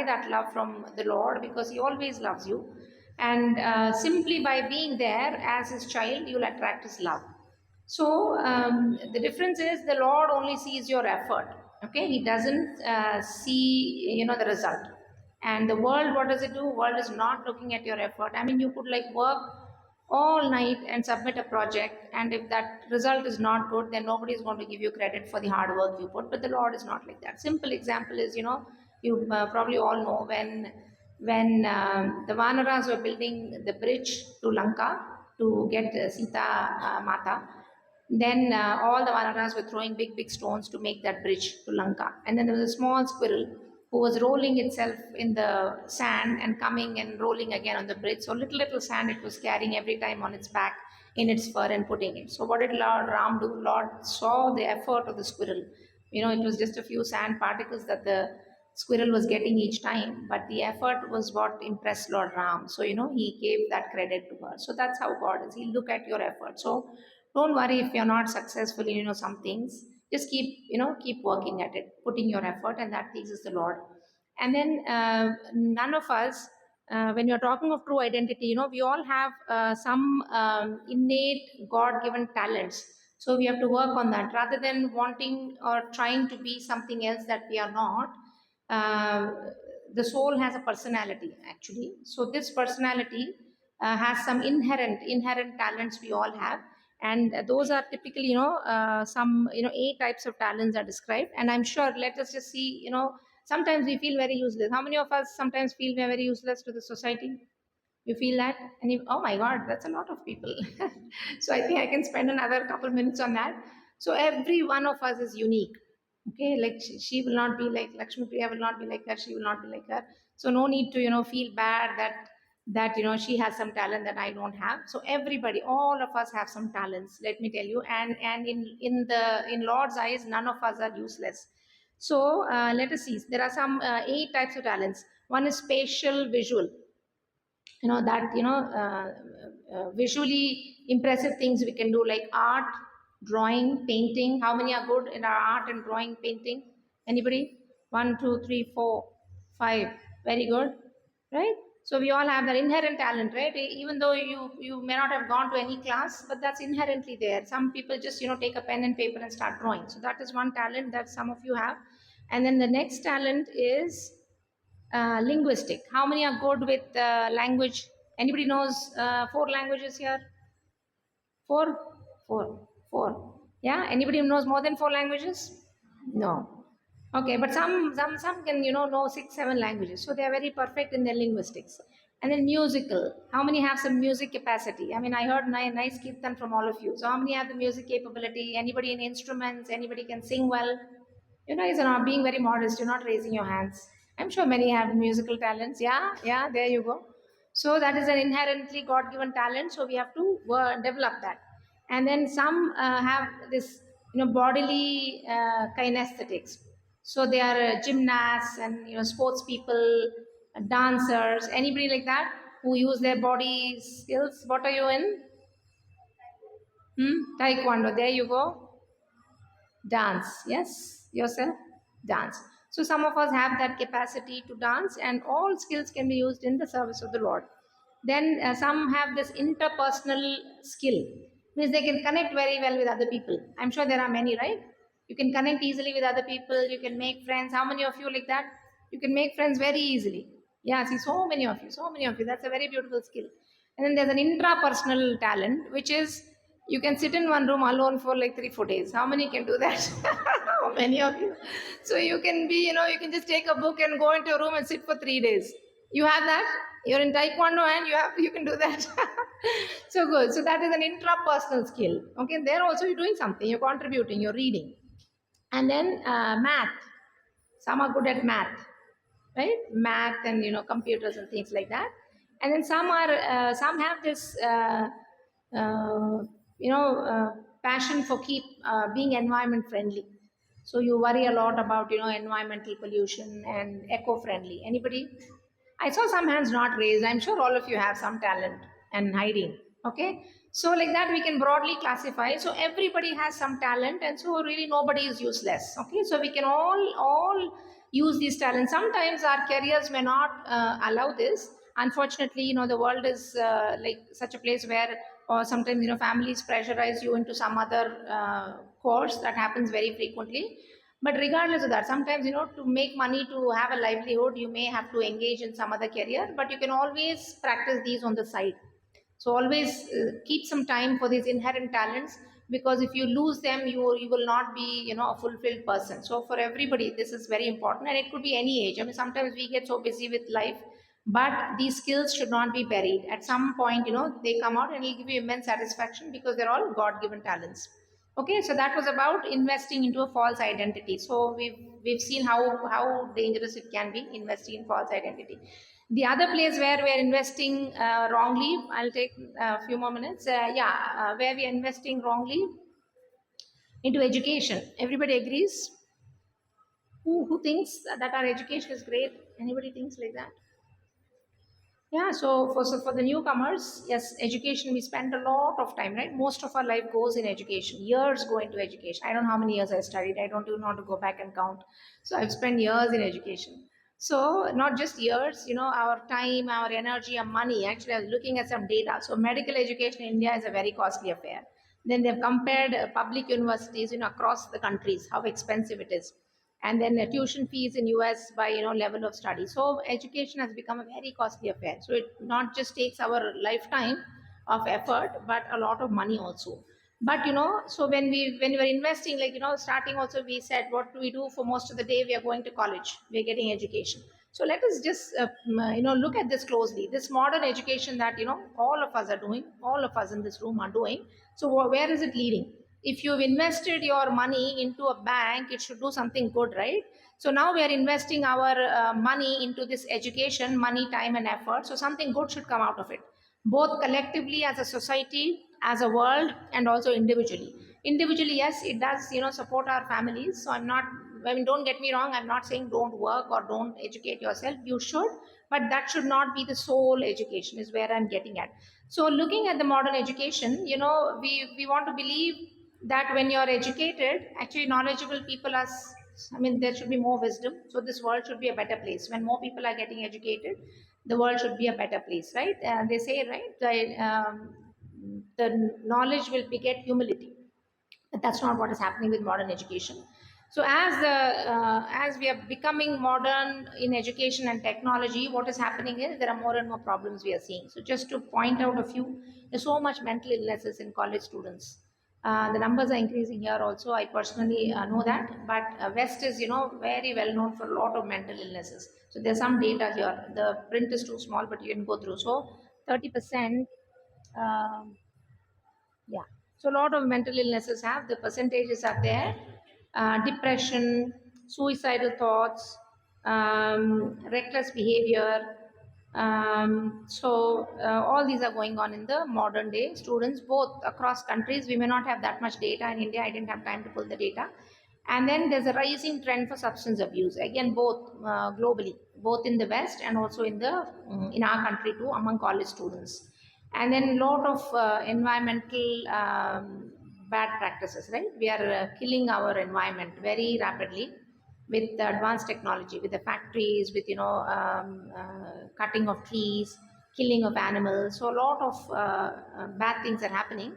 that love from the Lord, because he always loves you. And simply by being there as his child, you'll attract his love. So the difference is the Lord only sees your effort. Okay, he doesn't see the result. And the world, what does it do? World is not looking at your effort. I mean, you could like work all night and submit a project, and if that result is not good, then nobody is going to give you credit for the hard work you put. But the Lord is not like that. Simple example is, you probably all know when the Vanaras were building the bridge to Lanka to get Sita Mata, then all the Vanaras were throwing big stones to make that bridge to Lanka. And then there was a small squirrel who was rolling itself in the sand and coming and rolling again on the bridge. So little sand it was carrying every time on its back in its fur and putting it. So what did Lord Ram do? Lord saw the effort of the squirrel. It was just a few sand particles that the squirrel was getting each time, but the effort was what impressed Lord Ram. So he gave that credit to her. So that's how God is. He'll look at your effort. So don't worry if you're not successful in some things. Just keep working at it, putting your effort, and that pleases the Lord. And then none of us, when you're talking of true identity, we all have some innate God-given talents. So we have to work on that rather than wanting or trying to be something else that we are not. uh, the soul has a personality actually. So this personality has some inherent talents we all have, and those are typically some 8 types of talents are described. And I'm sure, let us just see, sometimes we feel very useless. How many of us sometimes feel we are very useless to the society? You feel that? And oh my God, that's a lot of people. So I think I can spend another couple minutes on that. So every one of us is unique. Okay, like she will not be like Lakshmi Priya, will not be like her, she will not be like her. So no need to feel bad that she has some talent that I don't have. So everybody, all of us have some talents, let me tell you. And in Lord's eyes, none of us are useless. So let us see. There are some 8 types of talents. One is spatial visual. That visually impressive things we can do, like art, drawing, painting. How many are good in our art and drawing, painting? Anybody? 1 2 3 4 5. Very good, right? So we all have that inherent talent, right? Even though you may not have gone to any class, but that's inherently there. Some people just take a pen and paper and start drawing. So that is one talent that some of you have. And then the next talent is linguistic. How many are good with language? Anybody knows 4 languages here? Four. Yeah. Anybody knows more than 4 languages? No. Okay, but some can know 6 7 languages, so they are very perfect in their linguistics. And then musical, how many have some music capacity? I mean, I heard nice kirtan from all of you. So how many have the music capability? Anybody in instruments? Anybody can sing well? You're not being very modest. You're not raising your hands. I'm sure many have musical talents. Yeah, yeah. There you go. So that is an inherently God-given talent. So we have to develop that. And then some have this, bodily kinesthetics. So they are gymnasts and sports people, dancers. Anybody like that who use their body skills? What are you in? Taekwondo. There you go. Dance. Yes, yourself. Dance. So some of us have that capacity to dance, and all skills can be used in the service of the Lord. Then some have this interpersonal skill, means they can connect very well with other people. I'm sure there are many, right? You can connect easily with other people. You can make friends. How many of you like that? You can make friends very easily. Yeah, see, so many of you, so many of you. That's a very beautiful skill. And then there's an intrapersonal talent, which is you can sit in one room alone for like 3 4 days. How many can do that? How many of you? So you can be, you can just take a book and go into a room and sit for 3 days. You have that? You're in Taekwondo and you can do that. So good. So that is an intrapersonal skill. Okay, there also you're doing something, you're contributing, you're reading. And then math. Some are good at math, right? Math and computers and things like that. And then some have this uh, passion for keep being environment friendly. So you worry a lot about environmental pollution and eco friendly. Anybody? I saw some hands not raised. I'm sure all of you have some talent and hiding. Okay. So like that we can broadly classify. So everybody has some talent, and so really nobody is useless. Okay. So we can all use these talents. Sometimes our careers may not allow this. Unfortunately, the world is like such a place where, or sometimes families pressurize you into some other course that happens very frequently. But regardless of that, sometimes, to make money, to have a livelihood, you may have to engage in some other career, but you can always practice these on the side. So always keep some time for these inherent talents, because if you lose them, you will not be a fulfilled person. So for everybody, this is very important, and it could be any age. I mean, sometimes we get so busy with life, but these skills should not be buried. At some point, they come out and will give you immense satisfaction because they're all God-given talents. Okay, so that was about investing into a false identity. So we've seen how dangerous it can be investing in false identity. The other place where we are investing wrongly, I'll take a few more minutes. Where we are investing wrongly into education. Everybody agrees? Who thinks that our education is great? Anybody thinks like that? Yeah, so for the newcomers, yes, education, we spend a lot of time, right? Most of our life goes in education. Years go into education. I don't know how many years I studied. I don't even want to go back and count. So I've spent years in education. So not just years, our time, our energy, our money. Actually, I was looking at some data. So medical education in India is a very costly affair. Then they've compared public universities, across the countries, how expensive it is, and then tuition fees in US by level of study. So education has become a very costly affair. So it not just takes our lifetime of effort, but a lot of money also. But so when we were investing, like starting also, we said, what do we do for most of the day? We are going to college, we are getting education. So let us just look at this closely, this modern education that all of us are doing, all of us in this room are doing. So where is it leading? If you've invested your money into a bank, it should do something good, right? So now we are investing our money into this education, money, time and effort, so something good should come out of it, both collectively as a society, as a world, and also individually. Individually, yes, it does support our families. So I'm not, I mean, don't get me wrong, I'm not saying don't work or don't educate yourself, you should, but that should not be the sole education, is where I'm getting at. So looking at the modern education, we want to believe that when you're educated, actually knowledgeable people are, I mean, there should be more wisdom. So this world should be a better place. When more people are getting educated, the world should be a better place, right? They say, right, the knowledge will beget humility. But that's not what is happening with modern education. So as we are becoming modern in education and technology, what is happening is there are more and more problems we are seeing. So just to point out a few, there's so much mental illnesses in college students. The numbers are increasing here also. I personally know that, but West is, very well known for a lot of mental illnesses. So there's some data here. The print is too small, but you can go through. So 30%. Yeah. So a lot of mental illnesses have the percentages are there. Depression, suicidal thoughts, reckless behavior. All these are going on in the modern day. Students both across countries. We may not have that much data in India. I didn't have time to pull the data. And then there's a rising trend for substance abuse. Again, both globally, both in the West and also in our country too, among college students. And then a lot of environmental bad practices, right? We are killing our environment very rapidly with the advanced technology, with the factories, with cutting of trees, killing of animals. So a lot of bad things are happening,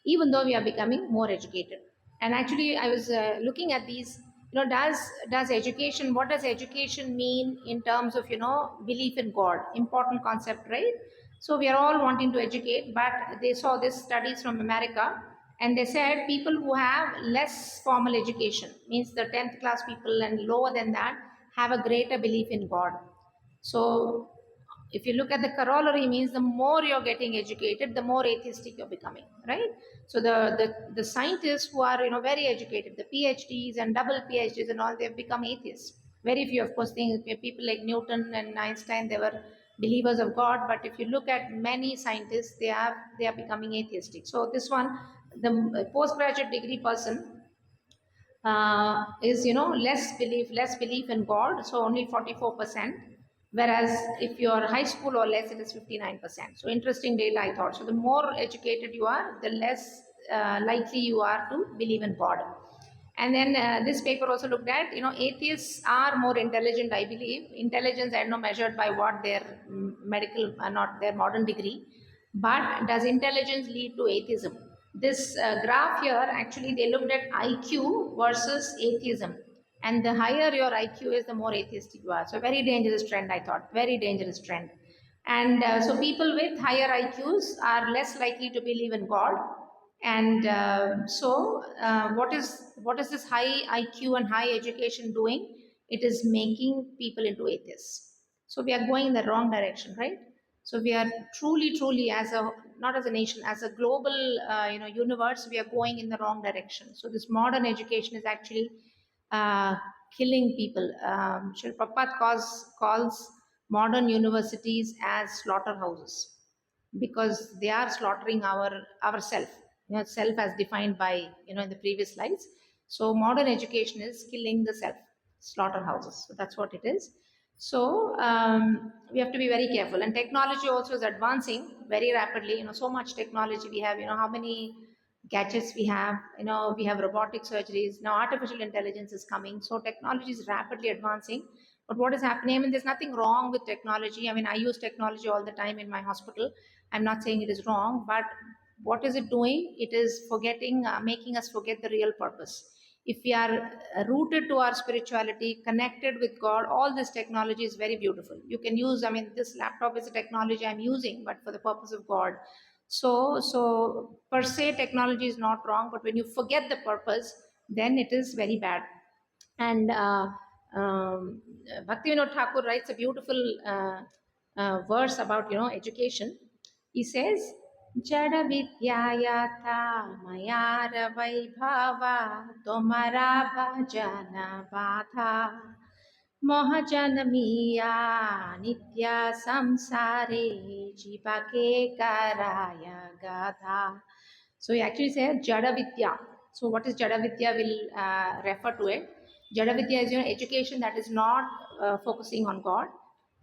even though we are becoming more educated. And actually, I was looking at these. Does education? What does education mean in terms of belief in God? Important concept, right? So we are all wanting to educate, but they saw this studies from America, and they said people who have less formal education, means the 10th class people and lower than that, have a greater belief in God. So if you look at the corollary, means the more you're getting educated, the more atheistic you're becoming, right? So the scientists who are very educated, the PhDs and double PhDs and all, they've become atheists. Very few, of course, things, people like Newton and Einstein, they were believers of God. But if you look at many scientists, they are becoming atheistic. So this one, the postgraduate degree person is less belief in God, so only 44%. Whereas if you're high school or less, it is 59%. So interesting data, I thought. So the more educated you are, the less likely you are to believe in God. And then this paper also looked at, atheists are more intelligent, I believe. Intelligence, I don't know, measured by what their medical, not their modern degree. But does intelligence lead to atheism? This graph here, actually, they looked at IQ versus atheism. And the higher your IQ is, the more atheistic you are. So very dangerous trend, I thought. Very dangerous trend. And so people with higher IQs are less likely to believe in God. And what is this high IQ and high education doing? It is making people into atheists. So we are going in the wrong direction, right? So we are truly, as a, not as a nation, as a global universe, we are going in the wrong direction. So this modern education is actually uh, killing people. Srila Prabhupada calls modern universities as slaughterhouses, because they are slaughtering ourself, self as defined by in the previous slides. So modern education is killing the self, slaughterhouses. So that's what it is. So we have to be very careful. And technology also is advancing very rapidly. So much technology we have. How many gadgets we have. We have robotic surgeries now. Artificial intelligence is coming. So technology is rapidly advancing. But what is happening? I mean, there's nothing wrong with technology. I mean, I use technology all the time in my hospital. I'm not saying it is wrong, but what is it doing? It is making us forget the real purpose. If we are rooted to our spirituality, connected with God, all this technology is very beautiful. You can use, I mean, this laptop is a technology I'm using, but for the purpose of God. So per se, technology is not wrong, but when you forget the purpose, then it is very bad. And Bhaktivinoda Thakur writes a beautiful verse about education. He says, Jada vidyayata mayara vaibhava tomara bhajana batha mohajanamiya nitya samsare jivake karaya gatha. So he actually says Jada Vidya. So what is Jada Vidya? Will refer to it. Jada Vidya is education that is not focusing on God.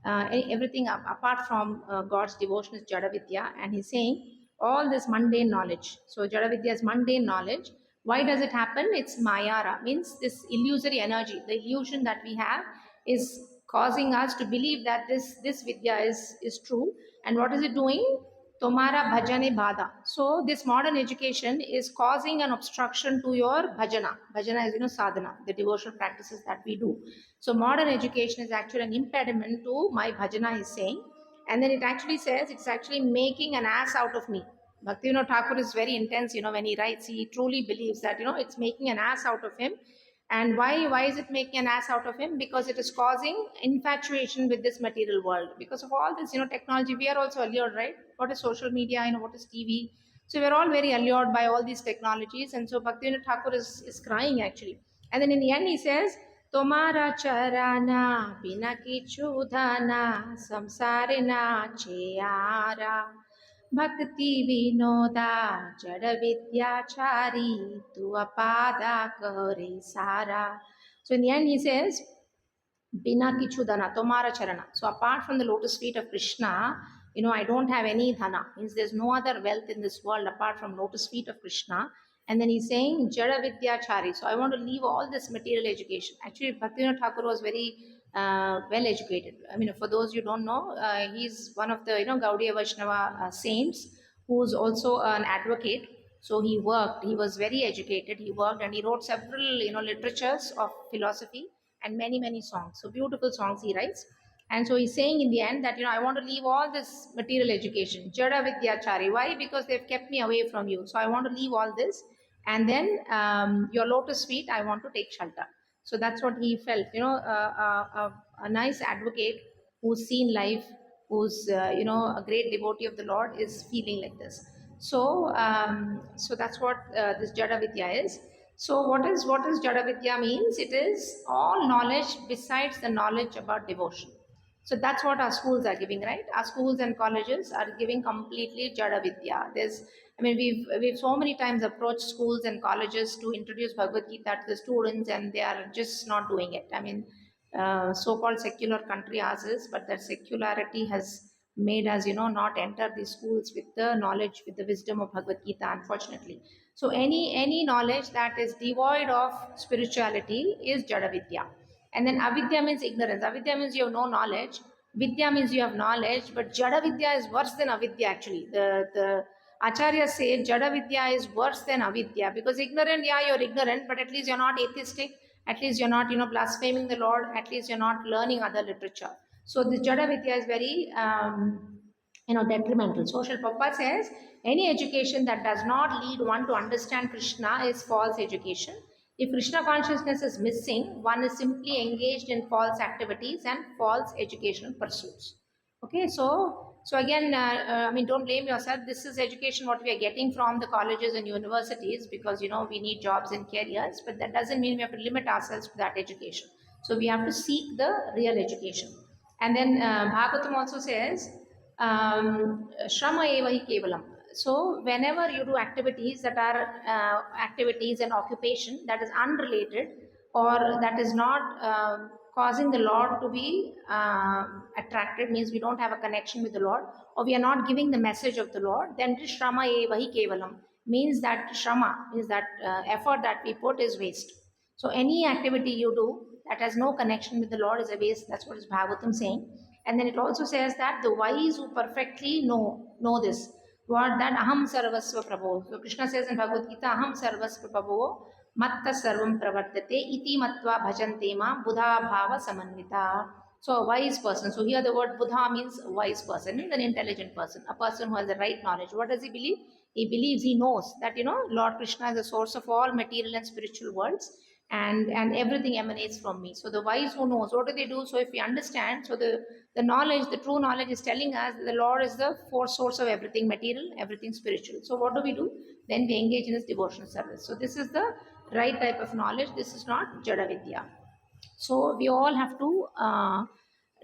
Everything apart from God's devotion is Jada Vidya. And he's saying all this mundane knowledge. So Jada Vidya is mundane knowledge. Why does it happen? It's Mayara, means this illusory energy. The illusion that we have is causing us to believe that this Vidya is true. And what is it doing? Tomara bhajane bada. So this modern education is causing an obstruction to your bhajana. Bhajana is sadhana, the devotional practices that we do. So modern education is actually an impediment to my bhajana, is saying. And then it actually says it's actually making an ass out of me. Bhaktivinoda Thakur is very intense, when he writes, he truly believes that, it's making an ass out of him. And why is it making an ass out of him? Because it is causing infatuation with this material world. Because of all this, technology, we are also allured, right? What is social media, what is TV? So we're all very allured by all these technologies. And so Bhaktivinoda Thakur is crying actually. And then in the end he says, Tomara charana bina kichu dhana samsarina cheyara भक्ति विनोदा जड़ विद्याचारी तू अपादा करे सारा. So in the end he says, Bina kichu dhana, tomara charana. So apart from the lotus feet of Krishna, I don't have any dhana. Means there's no other wealth in this world apart from lotus feet of Krishna. And then he's saying Jada Vidya Chari. So I want to leave all this material education. Actually, Bhaktivinoda Thakur was very well educated. I mean, for those you don't know, he's one of the Gaudiya Vaishnava saints who's also an advocate. So he worked. He was very educated. He worked and he wrote several literatures of philosophy and many songs. So beautiful songs he writes. And so he's saying in the end that I want to leave all this material education, Jada Vidyachari. Why? Because they've kept me away from you. So I want to leave all this, and then your lotus feet I want to take shelter. So that's what he felt. A nice advocate who's seen life, who's a great devotee of the Lord, is feeling like this. So that's what this Jada Vidya is. So what is Jada Vidya means? It is all knowledge besides the knowledge about devotion. So that's what our schools are giving, right? Our schools and colleges are giving completely Jada Vidya. We've so many times approached schools and colleges to introduce Bhagavad Gita to the students, and they are just not doing it. So-called secular country ours is, but that secularity has made us, not enter these schools with the knowledge, with the wisdom of Bhagavad Gita, unfortunately. So any knowledge that is devoid of spirituality is Jada Vidya. And then avidya means ignorance. Avidya means you have no knowledge. Vidya means you have knowledge, but Jada Vidya is worse than avidya actually. The Acharyas say Jada Vidya is worse than avidya, because ignorant, yeah, you're ignorant, but at least you're not atheistic, at least you're not, blaspheming the Lord, at least you're not learning other literature. So this Jada Vidya is very, detrimental. Social Prabhupada says any education that does not lead one to understand Krishna is false education. If Krishna consciousness is missing, one is simply engaged in false activities and false educational pursuits. Okay, so again, don't blame yourself. This is education what we are getting from the colleges and universities, because we need jobs and careers, but that doesn't mean we have to limit ourselves to that education. So we have to seek the real education. And then Bhagavatam also says, Shrama eva hi kevalam. So whenever you do activities that are activities and occupation that is unrelated, or that is not causing the Lord to be attracted, means we don't have a connection with the Lord, or we are not giving the message of the Lord, then Shrama eva hi kevalam means that Shrama means that effort that we put is waste. So any activity you do that has no connection with the Lord is a waste. That's what is Bhagavatam saying. And then it also says that the wise who perfectly know this, what that aham sarvasva prabho. So Krishna says in Bhagavad Gita, aham sarvasva prabho matta sarvam pravartate iti matva bhajante ma buddha bhava samanvita. So a wise person. So here the word buddha means a wise person, means an intelligent person, a person who has the right knowledge. What does he believe? He believes, he knows that Lord Krishna is the source of all material and spiritual worlds, and everything emanates from me. So the wise who knows, what do they do? So if we understand, so the knowledge, the true knowledge is telling us that the Lord is the source of everything material, everything spiritual. So what do? Then we engage in this devotional service. So this is the right type of knowledge. This is not Jada Vidya. So we all have to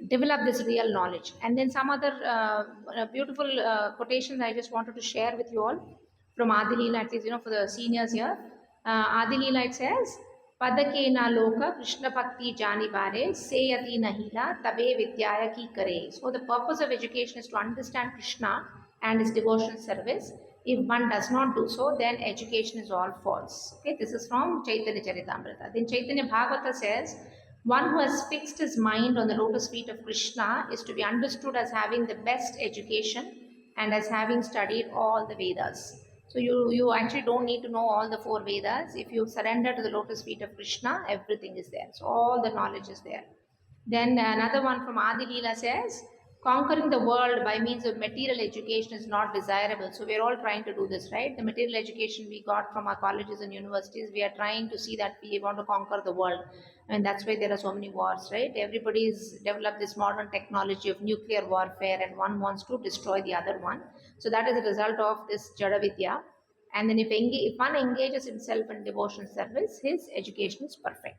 develop this real knowledge. And then some other beautiful quotations I just wanted to share with you all from Adi Leela, at least for the seniors here. Adi Leela, it says, Padakena loka Krishna bhakti jani bare seyati nahila tabe vidyaya ki kare. So the purpose of education is to understand Krishna and his devotional service. If one does not do so, then education is all false. Okay, this is from Chaitanya Charitamrita. Then Chaitanya Bhagavata says, one who has fixed his mind on the lotus feet of Krishna is to be understood as having the best education and as having studied all the Vedas. So you actually don't need to know all the 4 Vedas. If you surrender to the lotus feet of Krishna, everything is there. So all the knowledge is there. Then another one from Adi Leela says, conquering the world by means of material education is not desirable. So we're all trying to do this, right? The material education we got from our colleges and universities, we are trying to see that we want to conquer the world. And that's why there are so many wars, right? Everybody's developed this modern technology of nuclear warfare, and one wants to destroy the other one. So that is a result of this Jada Vidya. And then if one engages himself in devotion service, his education is perfect.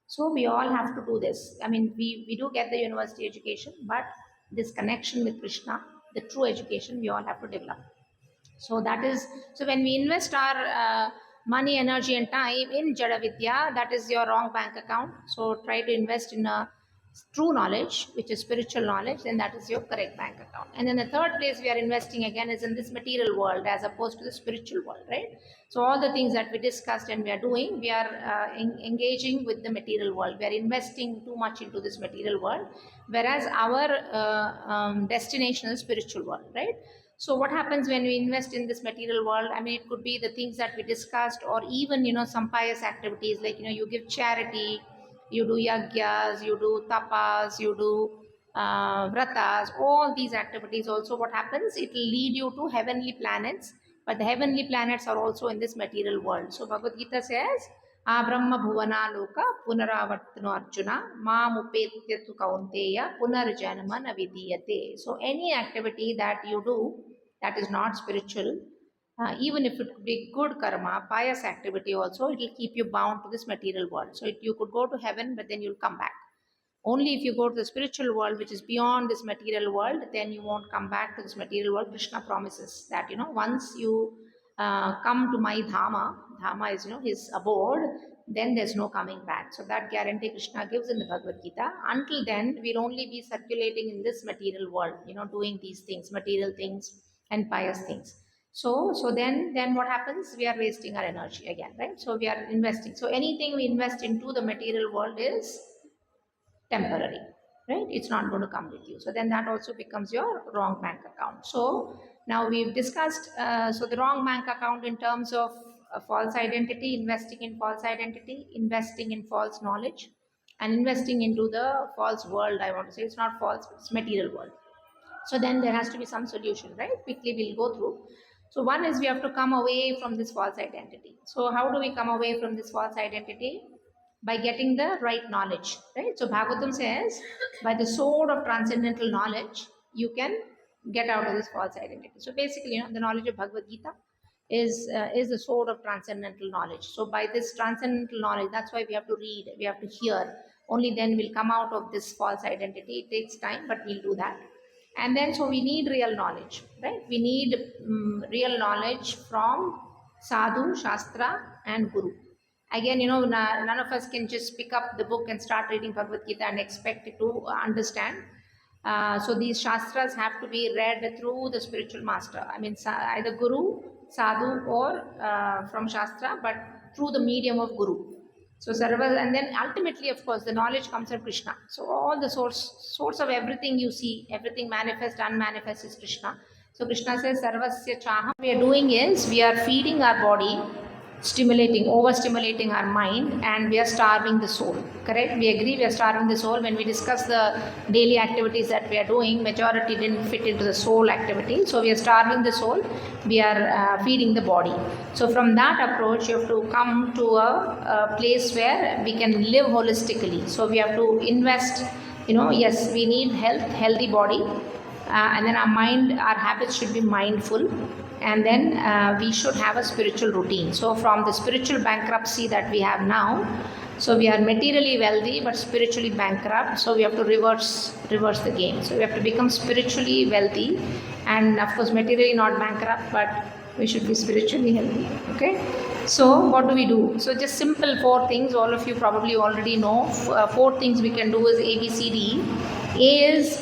So we all have to do this. I mean, we do get the university education, but this connection with Krishna, the true education, we all have to develop. So that is, so when we invest our money, energy and time in Jada Vidya, that is your wrong bank account. So try to invest in a true knowledge, which is spiritual knowledge, then that is your correct bank account. And then the third place we are investing again is in this material world as opposed to the spiritual world, right? So all the things that we discussed and we are doing, we are engaging with the material world. We are investing too much into this material world, whereas our destination is spiritual world, right? So what happens when we invest in this material world? I mean, it could be the things that we discussed, or even, some pious activities like, you give charity, you do yagyas, you do tapas, you do vratas, all these activities also what happens? It will lead you to heavenly planets, but the heavenly planets are also in this material world. So Bhagavad Gita says, Brahma Bhuvana Loka Punaravartano Arjuna Mamupetyatu Kaunteya Punarjanama Navidiyate. So any activity that you do that is not spiritual, even if it could be good karma, pious activity also, it will keep you bound to this material world. So you could go to heaven, but then you'll come back. Only if you go to the spiritual world, which is beyond this material world, then you won't come back to this material world. Krishna promises that, once you come to my Dhama is, his abode, then there's no coming back. So that guarantee Krishna gives in the Bhagavad Gita. Until then, we'll only be circulating in this material world, doing these things, material things and pious things. So then what happens? We are wasting our energy again, right? So we are investing. So anything we invest into the material world is temporary, right? It's not going to come with you. So then that also becomes your wrong bank account. So now we've discussed, so the wrong bank account in terms of false identity, investing in false identity, investing in false knowledge, and investing into the false world. I want to say it's not false, it's material world. So then there has to be some solution, right? Quickly we'll go through. So one is we have to come away from this false identity. So how do we come away from this false identity? By getting the right knowledge, right? So Bhagavatam says, by the sword of transcendental knowledge, you can get out of this false identity. So basically, the knowledge of Bhagavad Gita is the sword of transcendental knowledge. So by this transcendental knowledge, that's why we have to read, we have to hear. Only then we'll come out of this false identity. It takes time, but we'll do that. And then, so we need real knowledge, right? We need real knowledge from sadhu, shastra and guru. Again, none of us can just pick up the book and start reading Bhagavad Gita and expect it to understand. So these shastras have to be read through the spiritual master. I mean, either guru, sadhu, or from shastra, but through the medium of guru. So sarva, and then ultimately, of course, the knowledge comes from Krishna. So all the source of everything you see, everything manifest, unmanifest is Krishna. So Krishna says, Sarvasya Chaham. What we are doing is, we are feeding our body, overstimulating our mind, and we are starving the soul. Correct? We agree we are starving the soul. When we discuss the daily activities that we are doing, majority didn't fit into the soul activity. So we are starving the soul, we are feeding the body. So from that approach, you have to come to a place where we can live holistically. So we have to invest, yes, we need healthy body, and then our mind, our habits should be mindful. And then we should have a spiritual routine. So from the spiritual bankruptcy that we have now, so we are materially wealthy but spiritually bankrupt. So we have to reverse the game. So we have to become spiritually wealthy, and of course materially not bankrupt, but we should be spiritually healthy. Okay. So what do we do? So just simple 4 things. All of you probably already know. 4 things we can do is ABCD. A is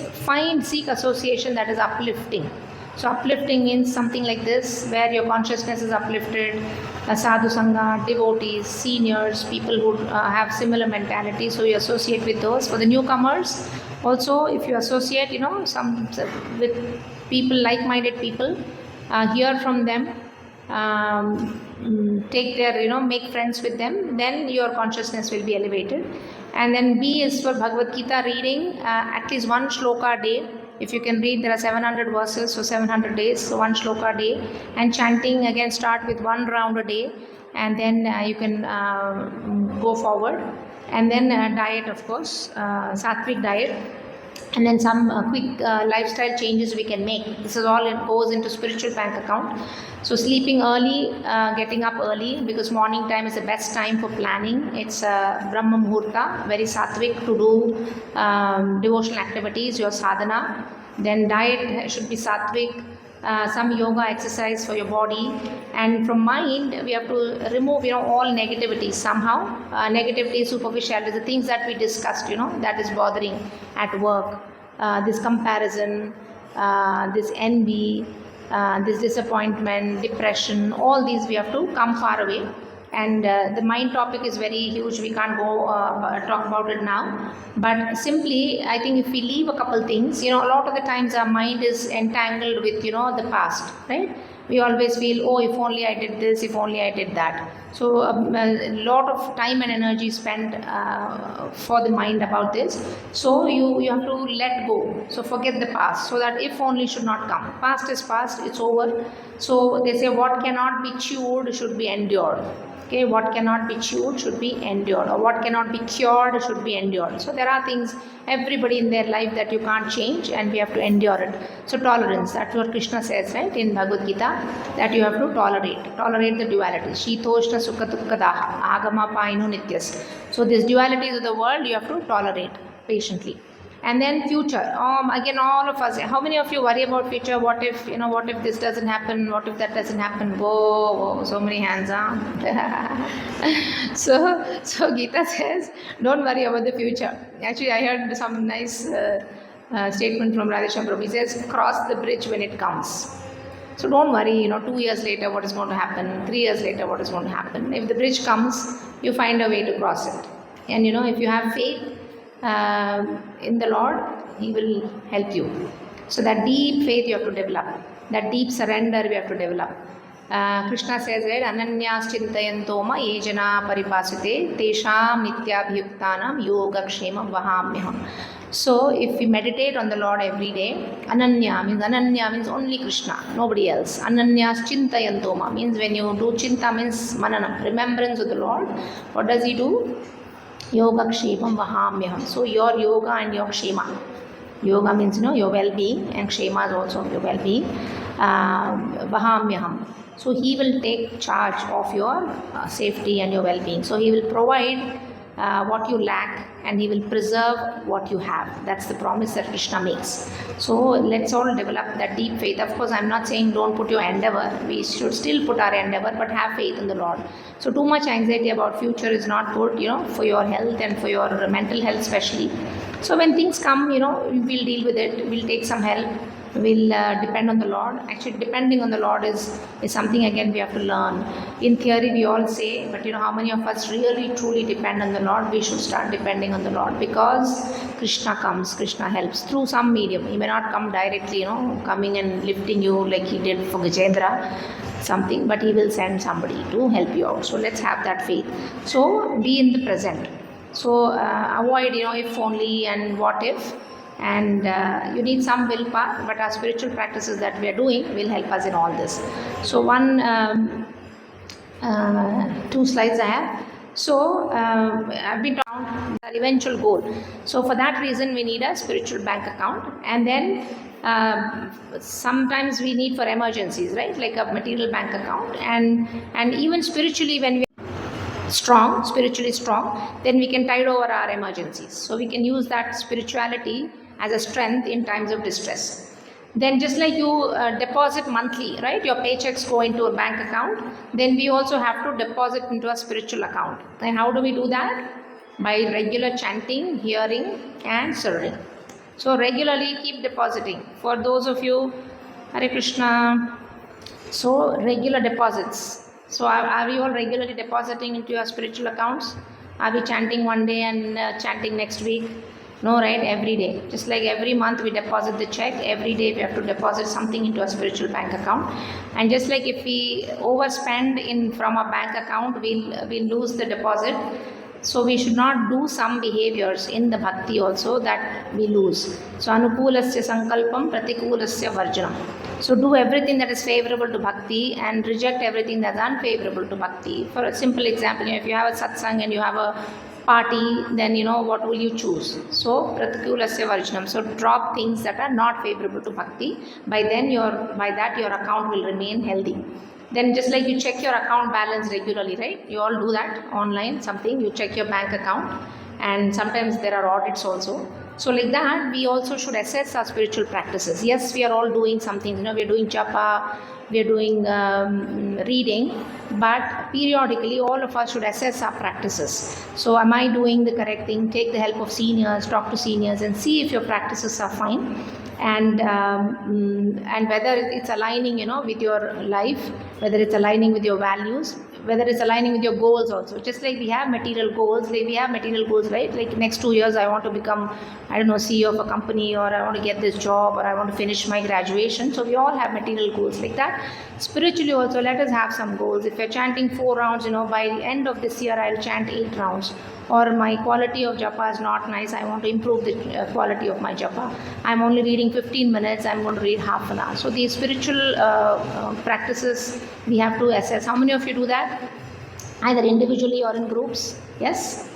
seek association that is uplifting. So uplifting means something like this, where your consciousness is uplifted, sadhu sangha, devotees, seniors, people who have similar mentality. So you associate with those. For the newcomers, also if you associate, with people, like-minded people, hear from them, take their, make friends with them, then your consciousness will be elevated. And then B is for Bhagavad Gita reading, at least 1 shloka a day. If you can read, there are 700 verses, so 700 days, so one shloka a day. And chanting, again, start with one round a day, and then you can go forward. And then diet, of course, sattvic diet. And then some quick lifestyle changes we can make. This is all, it goes into spiritual bank account. So sleeping early, getting up early, because morning time is the best time for planning. It's Brahma Muhurta, very sattvic to do devotional activities, your sadhana. Then diet should be sattvic. Some yoga exercise for your body, and from mind we have to remove all negativity somehow. Negativity, superficiality, the things that we discussed, that is bothering at work, this comparison, this envy, this disappointment, depression, all these we have to come far away. And the mind topic is very huge, we can't go talk about it now. But simply, I think if we leave a couple things, a lot of the times our mind is entangled with, the past, right? We always feel, oh, if only I did this, if only I did that. So a lot of time and energy spent for the mind about this. So you have to let go. So forget the past, so that if only should not come. Past is past, it's over. So they say what cannot be chewed should be endured. Okay, what cannot be chewed should be endured, or what cannot be cured should be endured. So there are things, everybody in their life, that you can't change, and we have to endure it. So tolerance, that's what Krishna says, right, in Bhagavad Gita, that you have to tolerate the duality. Shitoshna sukha dukkha daha agama painu nityas. So these dualities of the world you have to tolerate patiently. And then future, again, all of us, how many of you worry about future? What if this doesn't happen? What if that doesn't happen? Whoa, so many hands, huh? So Gita says, don't worry about the future. Actually, I heard some nice statement from Radhika Prabhu. He says, cross the bridge when it comes. So don't worry, 2 years later what is going to happen, 3 years later what is going to happen. If the bridge comes, you find a way to cross it. And if you have faith in the Lord, He will help you. So that deep faith you have to develop, that deep surrender we have to develop. Krishna says, right, Ananyas chintayantoma yejana paripasite tesham nityabhyuktanam yogakshemam vahamyaham. So if we meditate on the Lord every day, Ananya means only Krishna, nobody else. Ananyas chintayantoma means when you do chinta means manana, remembrance of the Lord. What does He do? Yoga kshemam vahamyaham. So your yoga and your kshema. Yoga means your well-being, and kshema is also your well-being. Vahamyaham. So He will take charge of your safety and your well-being. So He will provide what you lack, and He will preserve what you have. That's the promise that Krishna makes. So let's all develop that deep faith. Of course, I'm not saying don't put your endeavor. We should still put our endeavor, but have faith in the Lord. So too much anxiety about future is not good, for your health and for your mental health especially. So when things come, we'll deal with it. We'll take some help. We'll depend on the Lord. Actually, depending on the Lord is something, again, we have to learn. In theory, we all say, but how many of us really, truly depend on the Lord? We should start depending on the Lord, because Krishna comes, Krishna helps through some medium. He may not come directly, coming and lifting you like He did for Gajendra, something, but He will send somebody to help you out. So let's have that faith. So be in the present. So avoid, if only and what if. And you need some willpower, but our spiritual practices that we are doing will help us in all this. So two slides I have. So I've been talking about the eventual goal. So for that reason, we need a spiritual bank account. And then sometimes we need for emergencies, right? Like a material bank account. And even spiritually, when we are spiritually strong, then we can tide over our emergencies. So we can use that spirituality as a strength in times of distress. Then just like you deposit monthly, right? Your paychecks go into a bank account. Then we also have to deposit into a spiritual account. And how do we do that? By regular chanting, hearing and serving. So regularly keep depositing. For those of you, Hare Krishna, so regular deposits. So are we all regularly depositing into your spiritual accounts? Are we chanting one day and chanting next week? No, right? Every day. Just like every month we deposit the check, every day we have to deposit something into a spiritual bank account. And just like if we overspend from a bank account, we'll lose the deposit. So we should not do some behaviors in the bhakti also that we lose. So anukulasya sankalpam pratikulasya varjanam. So do everything that is favorable to bhakti and reject everything that is unfavorable to bhakti. For a simple example, if you have a satsang and you have a party, then what will you choose? So pratikulasya varjanam. So drop things that are not favorable to bhakti. By that your account will remain healthy. Then just like you check your account balance regularly, right? You all do that online, something, you check your bank account, and sometimes there are audits also. So like that, we also should assess our spiritual practices. Yes, we are all doing something, we are doing japa, we are doing reading, but periodically all of us should assess our practices. So am I doing the correct thing? Take the help of seniors, talk to seniors and see if your practices are fine. And whether it's aligning with your life, whether it's aligning with your values, whether it's aligning with your goals also. Just like we have material goals, right? Like next 2 years I want to become, CEO of a company, or I want to get this job, or I want to finish my graduation. So we all have material goals like that. Spiritually also, let us have some goals. If you're chanting 4 rounds, by the end of this year I'll chant 8 rounds. Or my quality of japa is not nice, I want to improve the quality of my japa. I'm only reading 15 minutes, I'm going to read half an hour. So these spiritual practices we have to assess. How many of you do that? Either individually or in groups? Yes,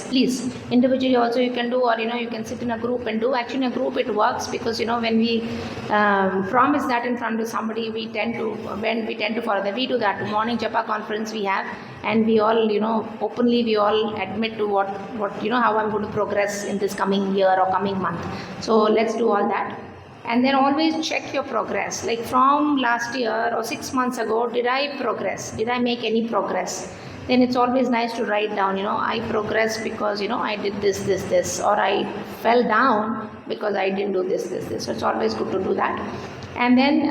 please. Individually also you can do, or you can sit in a group and do. Actually in a group it works, because when we promise that in front of somebody, we tend to follow that. We do that. Morning japa conference we have, and we all openly we all admit to what how I'm going to progress in this coming year or coming month. So let's do all that. And then always check your progress. Like from last year or 6 months ago, did I progress? Did I make any progress? Then it's always nice to write down, I progressed because, I did this, or I fell down because I didn't do this. So it's always good to do that. And then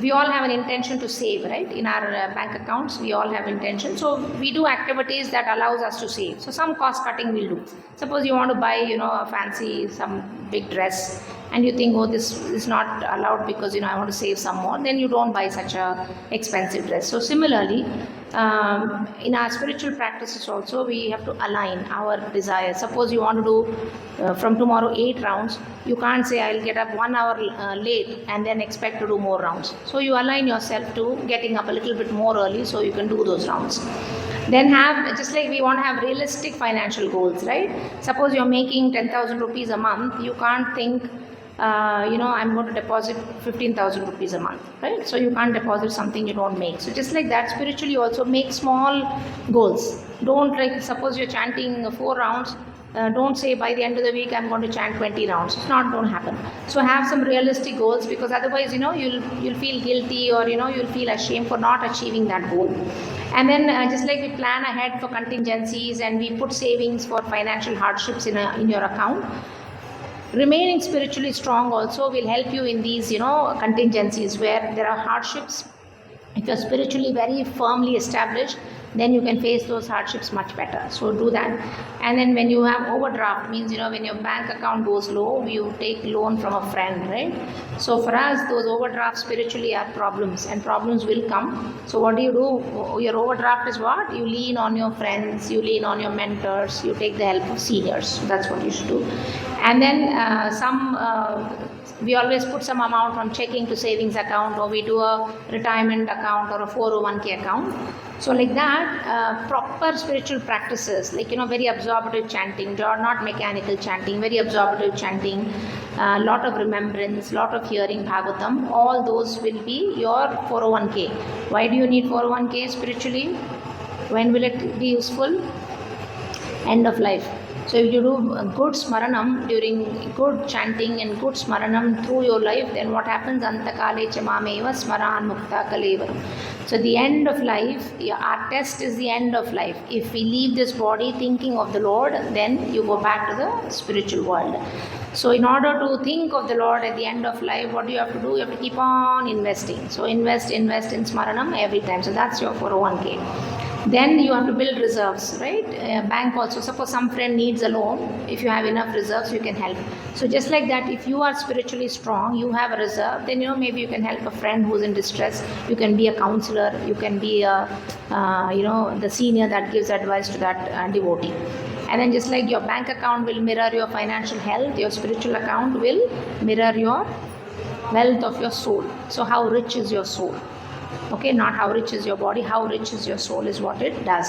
we all have an intention to save, right? In our bank accounts, we all have intention. So we do activities that allows us to save. So some cost cutting we'll do. Suppose you want to buy, a fancy, some big dress, and you think, oh, this is not allowed because, I want to save some more. Then you don't buy such a expensive dress. So similarly, in our spiritual practices also, we have to align our desires. Suppose you want to do from tomorrow 8 rounds, you can't say I'll get up 1 hour late and then expect to do more rounds. So you align yourself to getting up a little bit more early so you can do those rounds. Then just like we want to have realistic financial goals, right? Suppose you're making 10,000 rupees a month, you can't think, I'm going to deposit 15,000 rupees a month, right? So you can't deposit something you don't make. So just like that, spiritually also make small goals. Don't, like, suppose you're chanting 4 rounds, don't say by the end of the week I'm going to chant 20 rounds. It's not going to happen. So have some realistic goals, because otherwise, you'll feel guilty, or, you'll feel ashamed for not achieving that goal. And then just like we plan ahead for contingencies and we put savings for financial hardships in your account, remaining spiritually strong also will help you in these, contingencies where there are hardships. If you're spiritually very firmly established, then you can face those hardships much better. So do that. And then when you have overdraft, means, when your bank account goes low, you take loan from a friend, right? So for us, those overdrafts spiritually are problems, and problems will come. So what do? Your overdraft is what? You lean on your friends, you lean on your mentors, you take the help of seniors. So that's what you should do. And then we always put some amount from checking to savings account, or we do a retirement account or a 401k account. So like that, proper spiritual practices, like, very absorptive chanting, not mechanical chanting, very absorptive chanting, lot of remembrance, lot of hearing Bhagavatam, all those will be your 401k. Why do you need 401k spiritually? When will it be useful? End of life. So if you do good smaranam during good chanting and good smaranam through your life, then what happens? Antakale chamameva smaran mukta kalevaram. So the end of life, our test is the end of life. If we leave this body thinking of the Lord, then you go back to the spiritual world. So in order to think of the Lord at the end of life, what do you have to do? You have to keep on investing. So invest in smaranam every time. So that's your 401k. Then you have to build reserves, right? Bank also, suppose some friend needs a loan, if you have enough reserves, you can help. So just like that, if you are spiritually strong, you have a reserve, then maybe you can help a friend who's in distress. You can be a counselor, you can be a the senior that gives advice to that devotee. And then just like your bank account will mirror your financial health, your spiritual account will mirror your wealth of your soul. So how rich is your soul? Okay, not how rich is your body, how rich is your soul is what it does.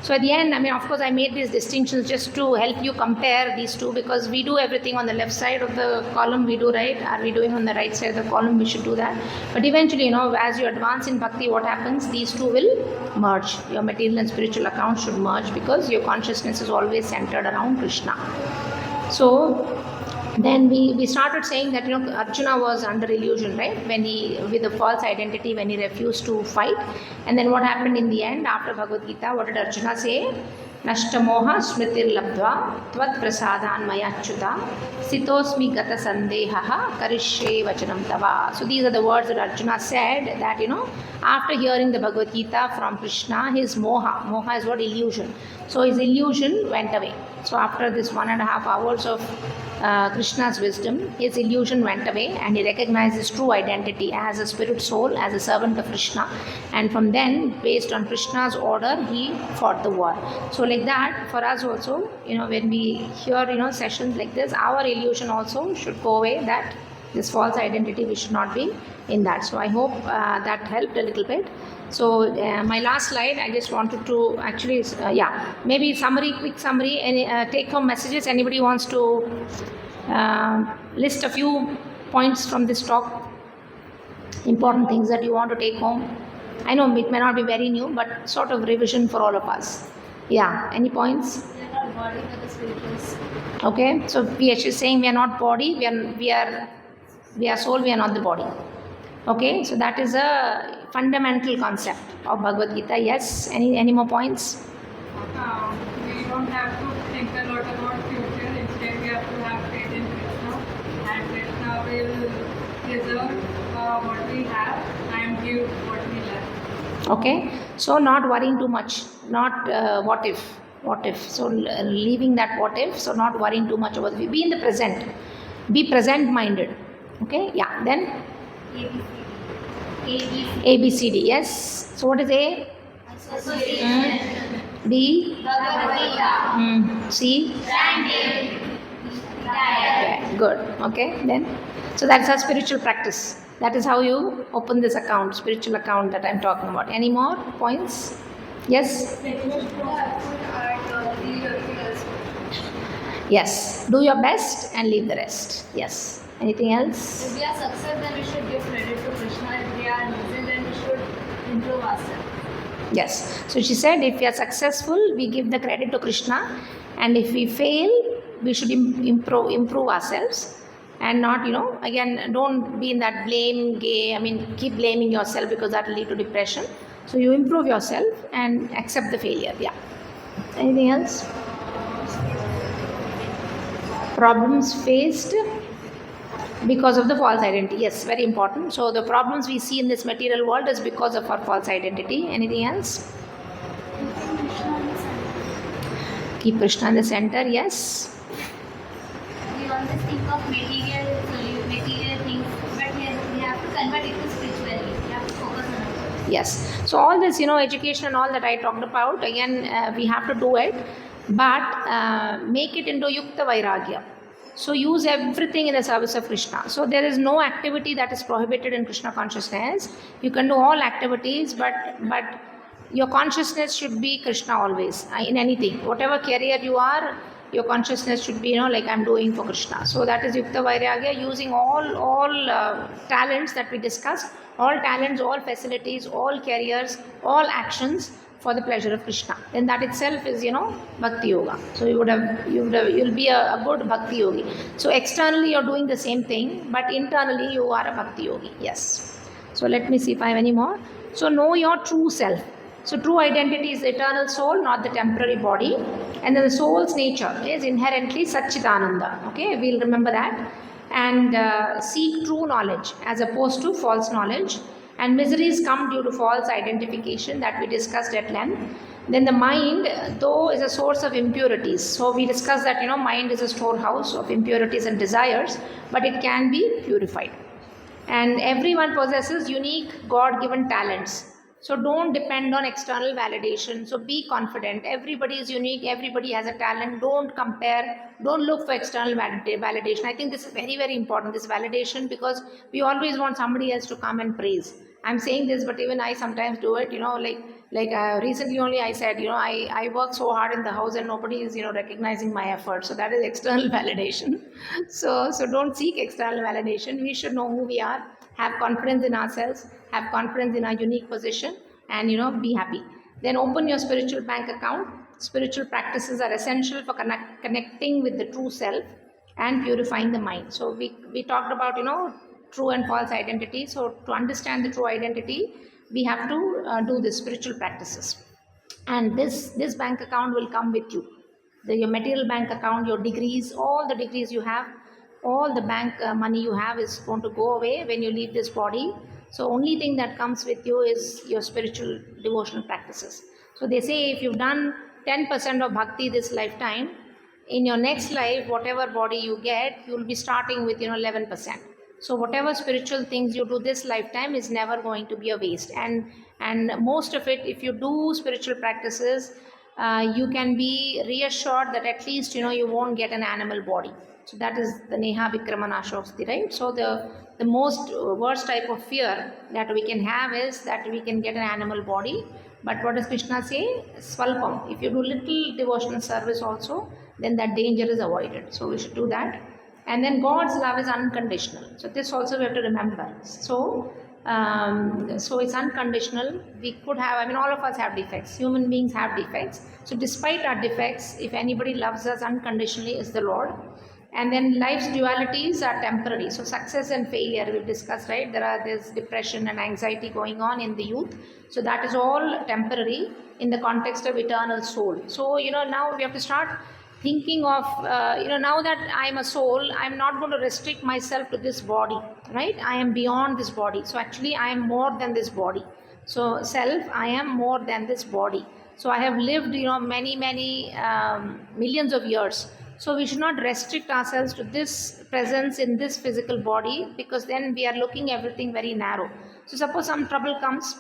So at the end, of course, I made these distinctions just to help you compare these two, because we do everything on the left side of the column, we do right. Are we doing on the right side of the column? We should do that. But eventually, as you advance in bhakti, what happens? These two will merge. Your material and spiritual account should merge, because your consciousness is always centered around Krishna. So then we started saying that Arjuna was under illusion, right, when he, with the false identity, when he refused to fight. And then what happened in the end after Bhagavad Gita? What did Arjuna say? Nashtamoha smritir labdva tvat prasadan mayachyuta sitosmi gata sandehaha karishye vachanam tava. So these are the words that Arjuna said, that after hearing the Bhagavad Gita from Krishna, his moha is what? Illusion. So his illusion went away. So after this 1.5 hours of Krishna's wisdom, his illusion went away, and he recognized his true identity as a spirit soul, as a servant of Krishna. And from then, based on Krishna's order, he fought the war. So like that, for us also, when we hear sessions like this, our illusion also should go away, that this false identity, we should not be in that. So I hope that helped a little bit. So my last slide, I just wanted to actually, maybe quick summary, any take home messages. Anybody wants to list a few points from this talk, important things that you want to take home? I know it may not be very new, but sort of revision for all of us. Yeah, any points? We are not body, but the spirit. Okay, so she's saying we are not body, we are soul, we are not the body. Okay, so that is a fundamental concept of Bhagavad Gita. Yes, any more points? We don't have to think a lot about future. Instead, we have to have faith in Krishna, and Krishna will preserve what we have and give what we lack. Okay, so not worrying too much, not what if. So leaving that what if, so not worrying too much about it. Be in the present, be present minded. Okay, yeah, then A, B, C, D. Yes. So what is A? B. C. Okay, good. Okay, then. So that's our spiritual practice. That is how you open this account, spiritual account that I'm talking about. Any more points? Yes? Yes. Do your best and leave the rest. Yes. Anything else? If we are success, then we should give credit to Krishna. If we are losing, then we should improve ourselves. Yes. So she said, if we are successful, we give the credit to Krishna, and if we fail, we should improve ourselves, and not, again, don't be in that blame game. Keep blaming yourself, because that will lead to depression. So you improve yourself and accept the failure. Yeah. Anything else? Problems faced because of the false identity. Yes, very important. So the problems we see in this material world is because of our false identity. Anything else? Keep Krishna in the center. Yes. We always think of material things, but we have to convert it to spirituality. We have to focus on it. Yes. So all this, education and all that I talked about, again, we have to do it, but make it into Yukta Vairagya. So use everything in the service of Krishna. So there is no activity that is prohibited in Krishna consciousness. You can do all activities, but your consciousness should be Krishna always, in anything. Whatever career you are, your consciousness should be, like I'm doing for Krishna. So that is Yukta Vairagya, using all talents that we discussed, all talents, all facilities, all careers, all actions for the pleasure of Krishna. Then that itself is, Bhakti Yoga. So you'll be a good Bhakti Yogi. So externally you're doing the same thing, but internally you are a Bhakti Yogi. Yes. So let me see if I have any more. So know your true self. So true identity is the eternal soul, not the temporary body. And then the soul's nature is inherently Satchitananda. Okay, we'll remember that. And seek true knowledge as opposed to false knowledge. And miseries come due to false identification that we discussed at length. Then the mind, though, is a source of impurities. So we discussed that, mind is a storehouse of impurities and desires, but it can be purified. And everyone possesses unique God-given talents. So don't depend on external validation. So be confident. Everybody is unique. Everybody has a talent. Don't compare. Don't look for external validation. I think this is very, very important, this validation, because we always want somebody else to come and praise. I'm saying this, but even I sometimes do it, recently only I said, I work so hard in the house and nobody is, recognizing my effort. So that is external validation. So don't seek external validation. We should know who we are, have confidence in ourselves, have confidence in our unique position, and, be happy. Then open your spiritual bank account. Spiritual practices are essential for connecting with the true self and purifying the mind. So we talked about, true and false identity. So to understand the true identity, we have to do the spiritual practices. And this bank account will come with you. Your material bank account, your degrees, all the degrees you have, all the bank money you have is going to go away when you leave this body. So only thing that comes with you is your spiritual devotional practices. So they say if you've done 10% of bhakti this lifetime, in your next life, whatever body you get, you will be starting with 11%. So whatever spiritual things you do this lifetime is never going to be a waste. And most of it, if you do spiritual practices, you can be reassured that at least you won't get an animal body. So that is the Neha Vikramanashoksti, right? So the most worst type of fear that we can have is that we can get an animal body. But what does Krishna say? Swalpam. If you do little devotional service also, then that danger is avoided. So we should do that. And then God's love is unconditional. So this also we have to remember. So it's unconditional. We could have, all of us have defects. Human beings have defects. So despite our defects, if anybody loves us unconditionally, is the Lord. And then life's dualities are temporary. So success and failure we've discussed, right? There's depression and anxiety going on in the youth. So that is all temporary in the context of eternal soul. So, now we have to start thinking of, now that I'm a soul, I'm not going to restrict myself to this body, right? I am beyond this body. So actually I am more than this body. So self, I am more than this body. So I have lived, many, many millions of years. So we should not restrict ourselves to this presence in this physical body, because then we are looking everything very narrow. So suppose some trouble comes,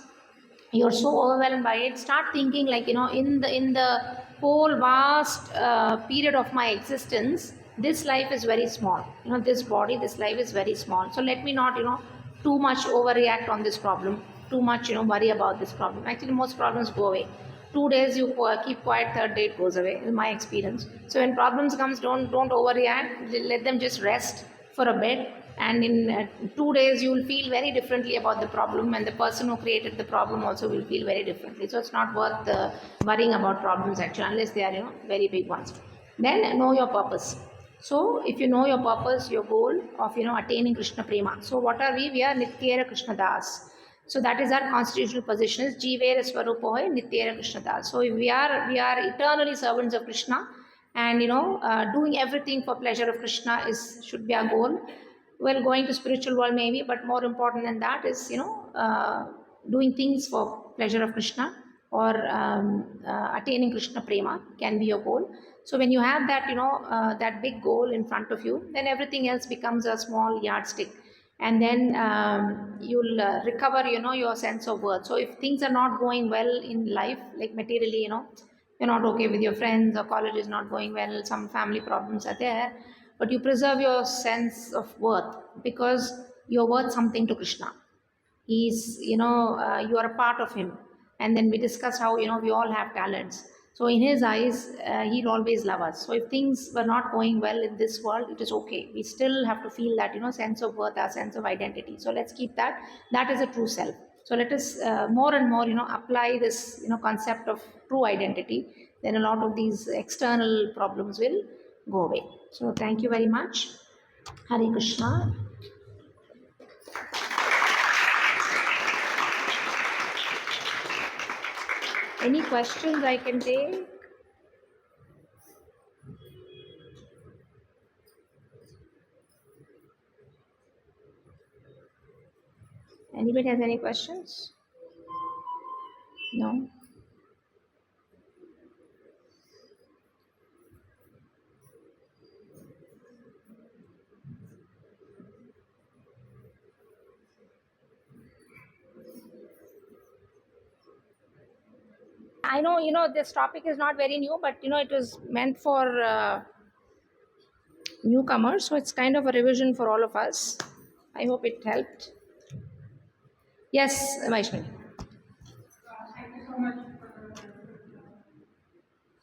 you're so overwhelmed by it, start thinking like, in the whole vast period of my existence, this life is very small. This body, this life is very small. So let me not, too much overreact on this problem, too much, worry about this problem. Actually, most problems go away. 2 days you keep quiet, third day it goes away, in my experience. So when problems comes, don't overreact. Let them just rest for a bit. And in 2 days, you will feel very differently about the problem, and the person who created the problem also will feel very differently. So it's not worth worrying about problems actually, unless they are very big ones. Then know your purpose. So if you know your purpose, your goal of attaining Krishna Prema. So what are we? We are Nityera Krishna Das. So that is our constitutional position, is Jivera Swarupohoy Nityera Krishna Das. So if we are eternally servants of Krishna, and doing everything for pleasure of Krishna should be our goal. Well, going to spiritual world maybe, but more important than that is doing things for pleasure of Krishna, or attaining Krishna Prema can be your goal. So when you have that that big goal in front of you, then everything else becomes a small yardstick, and then you'll recover your sense of worth. So if things are not going well in life, like materially, you're not okay with your friends, or college is not going well, some family problems are there, but you preserve your sense of worth because you're worth something to Krishna. He's, you are a part of him. And then we discussed how, we all have talents. So in his eyes, he'll always love us. So if things were not going well in this world, it is okay. We still have to feel that, sense of worth, our sense of identity. So let's keep that. That is a true self. So let us more and more, apply this, concept of true identity. Then a lot of these external problems will go away. So thank you very much. Hare Krishna. Any questions I can take? Anybody has any questions? No? I know, this topic is not very new, but, it was meant for newcomers. So it's kind of a revision for all of us. I hope it helped. Yes, Vaishnavi. Thank you so much for the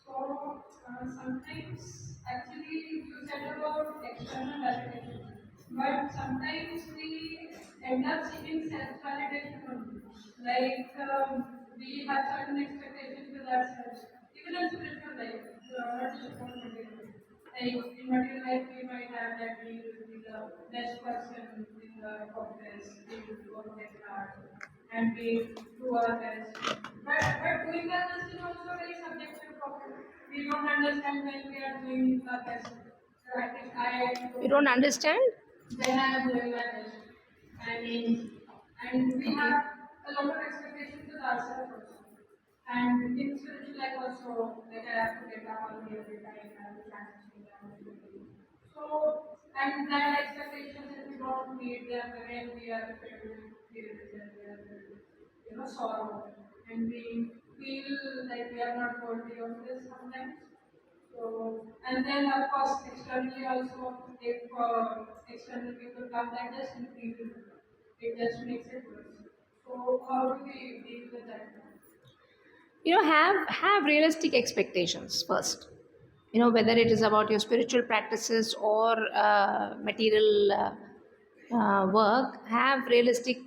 So sometimes actually you said about external validation, but sometimes we end up seeking self-validation only. Like we have certain expectations with ourselves, even in spiritual life, not just about material. Like in material life, we might have that we will be the best person in the office, we will work very hard, and we do our best. But doing our best is also very subjective problem. We don't understand when we are doing our best. So I think You don't understand? when I am doing my best. I mean, and we have a lot of expectations with ourselves also. And in spiritual life also, like I have to get up on the every time, I have to transition down. So, and that expectations, if we don't meet them, again we are filled with fear and we are filled with, sorrow. And we feel like we are not worthy of this sometimes. So, and then of course externally also, if external people come, that just increases it, just makes it worse. So, how do we deal with that? Have realistic expectations first. Whether it is about your spiritual practices or material work, have realistic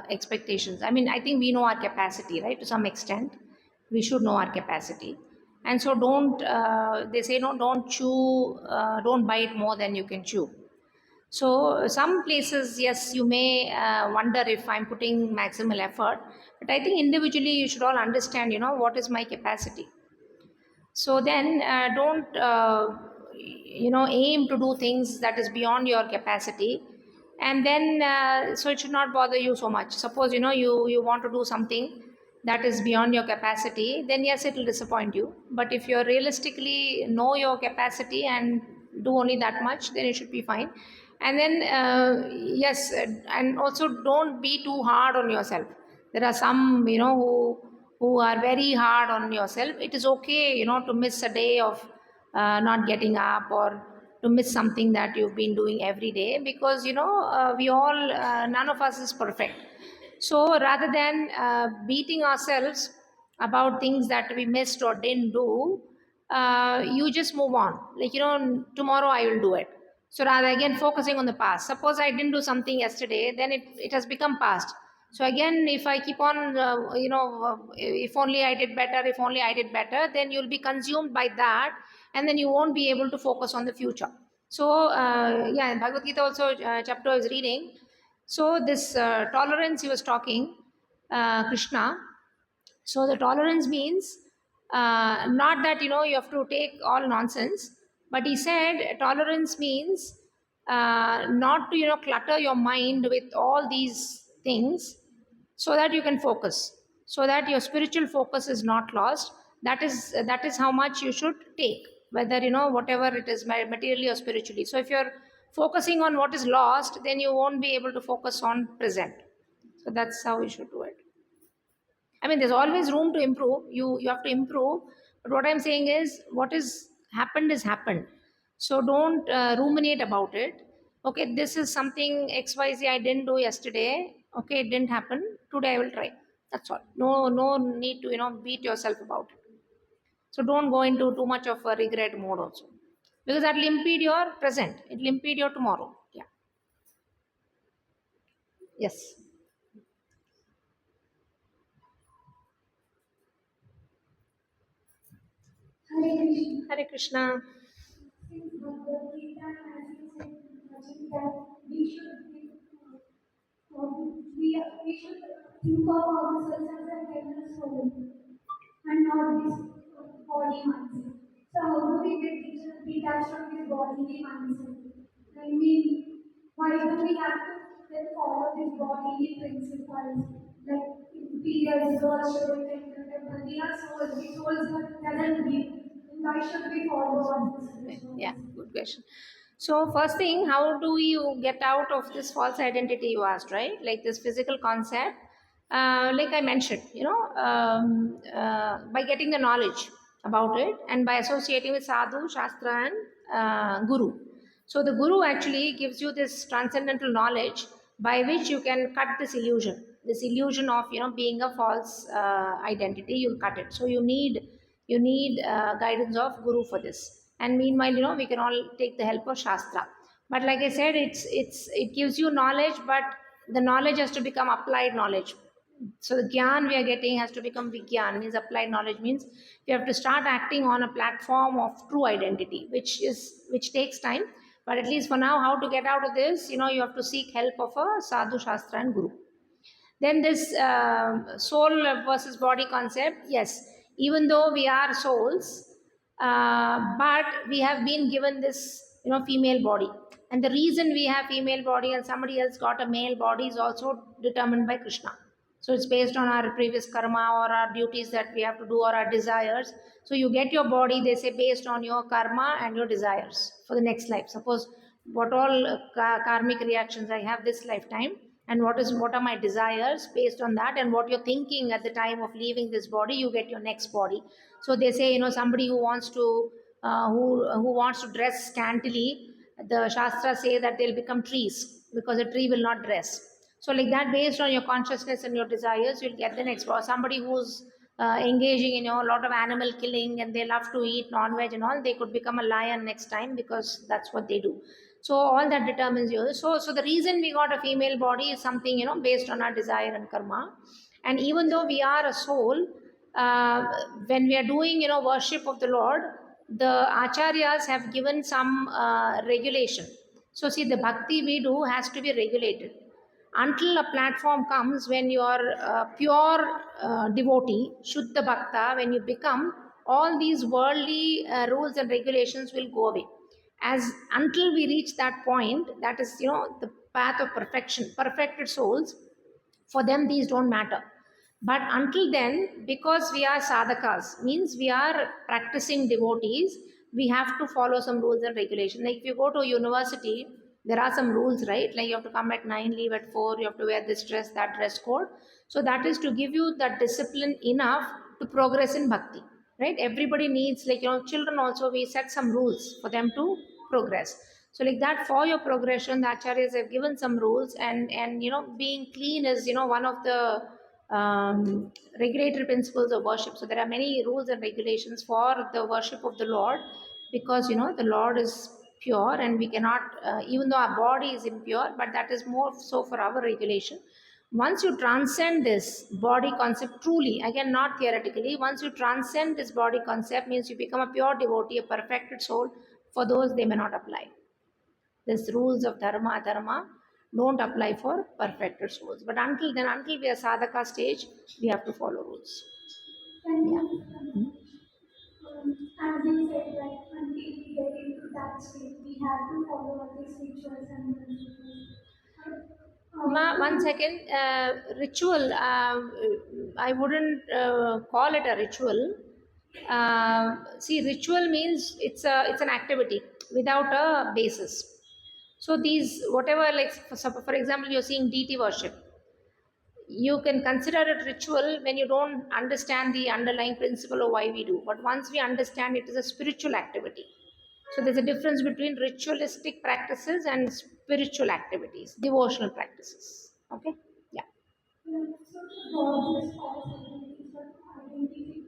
expectations. I mean, I think we know our capacity, right? To some extent, we should know our capacity. And so don't, they say, no, don't bite more than you can chew. So some places, yes, you may wonder if I'm putting maximal effort, but I think individually you should all understand, what is my capacity. So then don't, aim to do things that is beyond your capacity. And then, so it should not bother you so much. Suppose, you want to do something that is beyond your capacity, then yes, it will disappoint you. But if you realistically know your capacity and do only that much, then it should be fine. And then, yes, and also don't be too hard on yourself. There are some, who are very hard on yourself. It is okay, to miss a day of not getting up, or to miss something that you've been doing every day, because we all, none of us is perfect. So rather than beating ourselves about things that we missed or didn't do, you just move on. Like, tomorrow I will do it. So rather, again, focusing on the past. Suppose I didn't do something yesterday, then it has become past. So again, if I keep on, if only I did better, if only I did better, then you'll be consumed by that, and then you won't be able to focus on the future. So, yeah, in Bhagavad Gita also, chapter I was reading. So this tolerance he was talking, Krishna. So the tolerance means not that you have to take all nonsense, but he said tolerance means not to clutter your mind with all these things, so that you can focus, so that your spiritual focus is not lost. That is how much you should take, whether whatever it is, materially or spiritually. So if you're focusing on what is lost, then you won't be able to focus on present. So that's how you should do it. I mean, there's always room to improve. You have to improve. But what I'm saying is, what is happened is happened. So don't ruminate about it. Okay, this is something XYZ I didn't do yesterday. Okay, it didn't happen. Today I will try. That's all. No need to beat yourself about it. So don't go into too much of a regret mode also, because that will impede your present. It will impede your tomorrow. Yeah. Yes. Hare Krishna. Hare Krishna. Since Bhagavad Gita has said that we should we should think of ourselves as a headless soul and not this body mindset. So how do we get detached from this bodily mindset? I mean, why do we have to then follow these bodily principles. Like we as girls should attend the temple. We are souls. We souls that doesn't give. Why should we follow all these Yeah, rituals? good question. So, first thing, how do you get out of this false identity you asked, right? Like this physical concept, like I mentioned, by getting the knowledge about it and by associating with sadhu, shastra, and guru. So, the guru actually gives you this transcendental knowledge by which you can cut this illusion of being a false identity. You'll cut it. So, you need guidance of guru for this, and meanwhile we can all take the help of shastra. But like I said, it gives you knowledge, but the knowledge has to become applied knowledge. So the gyan we are getting has to become vigyan, means applied knowledge, means we have to start acting on a platform of true identity, which takes time. But at least for now, how to get out of this, you have to seek help of a sadhu, shastra, and guru. Then this soul versus body concept, yes, even though we are souls, but we have been given this female body, and the reason we have female body and somebody else got a male body is also determined by Krishna. So it's based on our previous karma or our duties that we have to do or our desires. So you get your body, they say, based on your karma and your desires for the next life. Suppose what all karmic reactions I have this lifetime, and what are my desires, based on that and what you're thinking at the time of leaving this body, you get your next body. So they say, somebody who wants to who wants to dress scantily, the shastras say that they'll become trees because a tree will not dress. So like that, based on your consciousness and your desires, you'll get the next body. Somebody who's engaging in a lot of animal killing and they love to eat non-veg and all, they could become a lion next time because that's what they do. So all that determines you. So the reason we got a female body is something based on our desire and karma. And even though we are a soul, uh, when we are doing worship of the Lord, the acharyas have given some regulation. So see, the bhakti we do has to be regulated until a platform comes when you are a pure devotee, Shuddha Bhakta. When you become, all these worldly rules and regulations will go away. As until we reach that point, that is the path of perfection, perfected souls, for them these don't matter. But until then, because we are sadhakas, means we are practicing devotees, we have to follow some rules and regulations. Like if you go to university, there are some rules, right? Like you have to come at 9, leave at 4, you have to wear this dress, that dress code. So that is to give you that discipline enough to progress in bhakti, right? Everybody needs, like children also, we set some rules for them to progress. So like that, for your progression, the acharyas have given some rules, and being clean is one of the regulatory principles of worship. So there are many rules and regulations for the worship of the Lord, because the Lord is pure, and we cannot, even though our body is impure, but that is more so for our regulation. Once you transcend this body concept truly, again not theoretically, once you transcend this body concept, means you become a pure devotee, a perfected soul. For those, they may not apply. These rules of dharma, dharma don't apply for perfected souls. But until then, until we are sadhaka stage, we have to follow rules. Thank Yeah. you. As you said, like until we get into that state, we have to follow all these rituals and principles. One second, ritual. I wouldn't call it a ritual. See, ritual means it's an activity without a basis. So these, whatever, like for example, you're seeing deity worship. You can consider it ritual when you don't understand the underlying principle of why we do. But once we understand, it is a spiritual activity. So there's a difference between ritualistic practices and spiritual activities, devotional practices. Okay? Yeah. So God is false identity, but identity,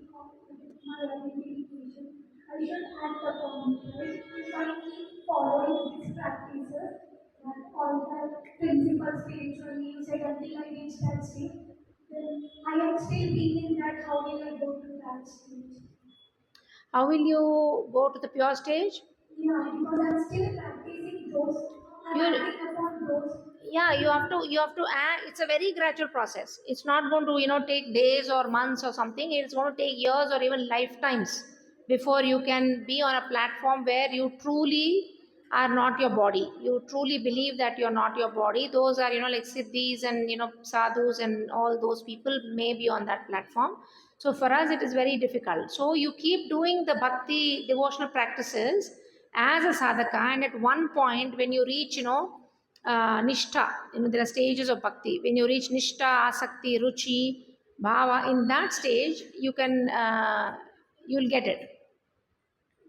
my identification, I should act upon it, right? If I keep following these practices, all the principles spiritually, you said until I reach that state, then I am still being in that, how will I go to that stage? How will you go to the pure stage? Yeah, because I'm still practicing those, I'm You acting upon those. Yeah, you have to act. It's a very gradual process. It's not going to take days or months or something. It's going to take years or even lifetimes before you can be on a platform where you truly are not your body. You truly believe that you're not your body. Those are, like siddhis and, sadhus and all those people may be on that platform. So for us, it is very difficult. So you keep doing the bhakti devotional practices as a sadhaka, and at one point, when you reach, nishtha, there are stages of bhakti. When you reach nishtha, asakti, ruchi, bhava, in that stage, you'll get it.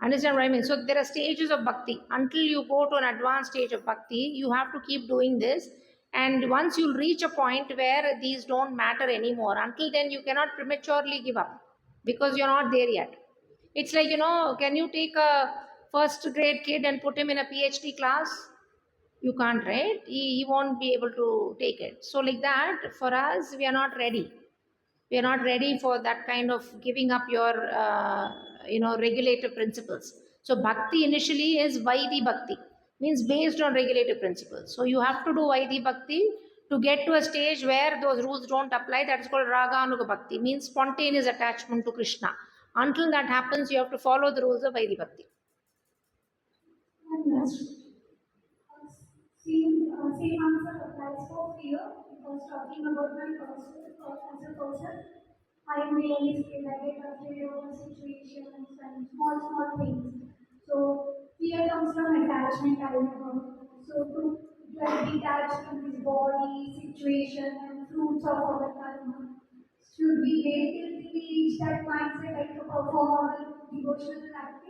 Understand what I mean? So there are stages of bhakti. Until you go to an advanced stage of bhakti, you have to keep doing this. And once you'll reach a point where these don't matter anymore, until then you cannot prematurely give up because you're not there yet. It's like, can you take a first grade kid and put him in a PhD class? You can't, right? He won't be able to take it. So like that, for us, we are not ready. We are not ready for that kind of giving up your regulative principles. So bhakti initially is vaidhi bhakti, means based on regulative principles. So you have to do vaidhi bhakti to get to a stage where those rules don't apply. That is called raganuga bhakti, means spontaneous attachment to Krishna. Until that happens, you have to follow the rules of vaidhi bhakti. Same answer applies for fear, because talking about my person, as a person, I am really scared. I get afraid of situations and small things. So fear comes from attachment, I know. So to get detached from this body, situation, and fruits of our karma, should we wait till we reach that mindset, like to perform our devotional practice?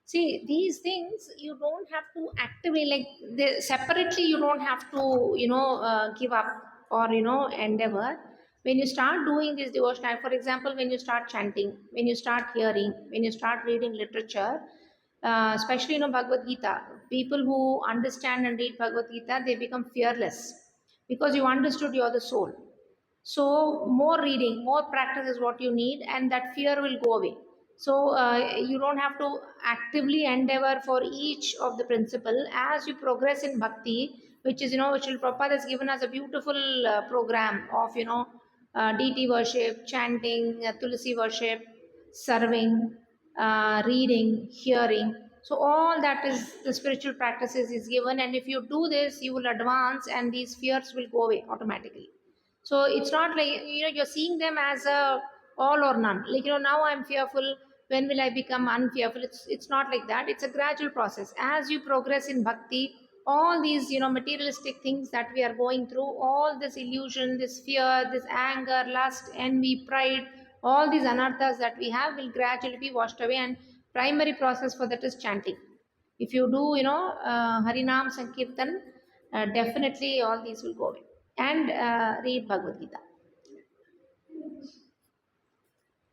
See, these things you don't have to actively, like separately, you don't have to, give up or, endeavor. When you start doing this devotion, for example, when you start chanting, when you start hearing, when you start reading literature, especially, Bhagavad Gita, people who understand and read Bhagavad Gita, they become fearless because you understood you're the soul. So more reading, more practice is what you need, and that fear will go away. So you don't have to actively endeavor for each of the principle as you progress in bhakti, which is, which Prabhupada has given us a beautiful program of, deity worship, chanting, tulsi worship, serving, reading, hearing. So all that is the spiritual practices is given, and if you do this, you will advance, and these fears will go away automatically. So it's not like, you're seeing them as a all or none. Like, now I'm fearful. When will I become unfearful? It's not like that. It's a gradual process. As you progress in bhakti, all these, materialistic things that we are going through, all this illusion, this fear, this anger, lust, envy, pride, all these anarthas that we have will gradually be washed away. And primary process for that is chanting. If you do, Harinam Sankirtan, definitely all these will go away. And read Bhagavad Gita.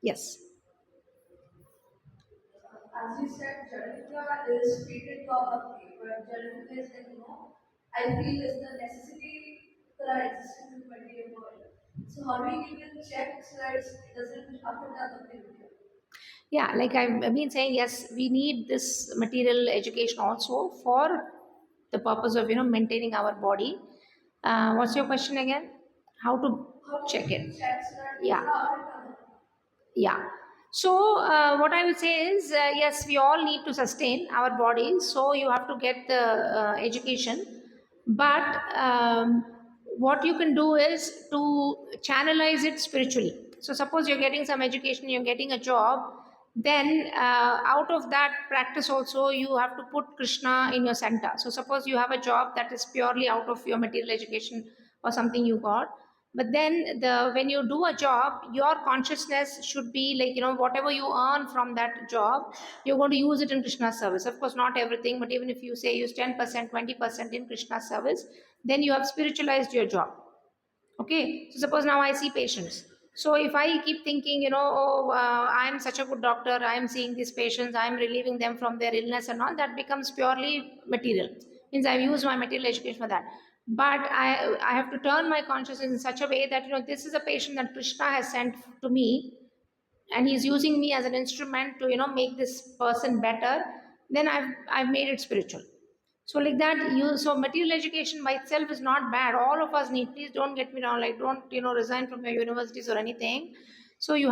Yes. As you said, Radhika is treated for bhakti, but Radhika is like, I feel is the necessity for our existence in the material world. So how do we even check so that it doesn't affect our bhakti? Yeah, like I've been saying, yes, we need this material education also for the purpose of, maintaining our body. What's your question again? How to check it? Check so that it Yeah. does not affect our bhakti. Yeah. So, what I will say is, yes, we all need to sustain our bodies. So, you have to get the education. But what you can do is to channelize it spiritually. So, suppose you're getting some education, you're getting a job, then out of that practice also, you have to put Krishna in your center. So, suppose you have a job that is purely out of your material education or something you got, but then when you do a job, your consciousness should be like, whatever you earn from that job, you're going to use it in Krishna's service. Of course, not everything, but even if you say use 10%, 20% in Krishna's service, then you have spiritualized your job. Okay, so suppose now I see patients. So if I keep thinking, I am such a good doctor, I am seeing these patients, I am relieving them from their illness and all, that becomes purely material. Means I've used my material education for that. But I have to turn my consciousness in such a way that, this is a patient that Krishna has sent to me, and he's using me as an instrument to, make this person better. Then I've made it spiritual. So like that, so material education by itself is not bad. All of us need. Please don't get me wrong. Like, don't resign from your universities or anything. So you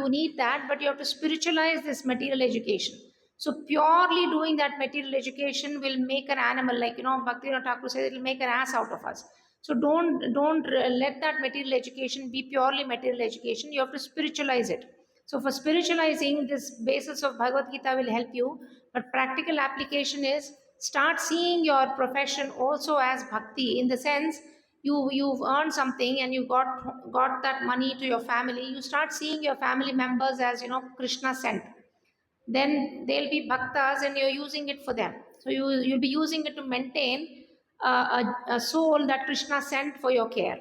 need that, but you have to spiritualize this material education. So purely doing that material education will make an animal, like Bhaktivinoda Thakur says, it will make an ass out of us. So don't let that material education be purely material education. You have to spiritualize it. So for spiritualizing, this basis of Bhagavad Gita will help you. But practical application is start seeing your profession also as bhakti, in the sense you've earned something and you got that money to your family. You start seeing your family members as Krishna sent. Then they'll be bhaktas and you're using it for them. So you'll be using it to maintain a soul that Krishna sent for your care.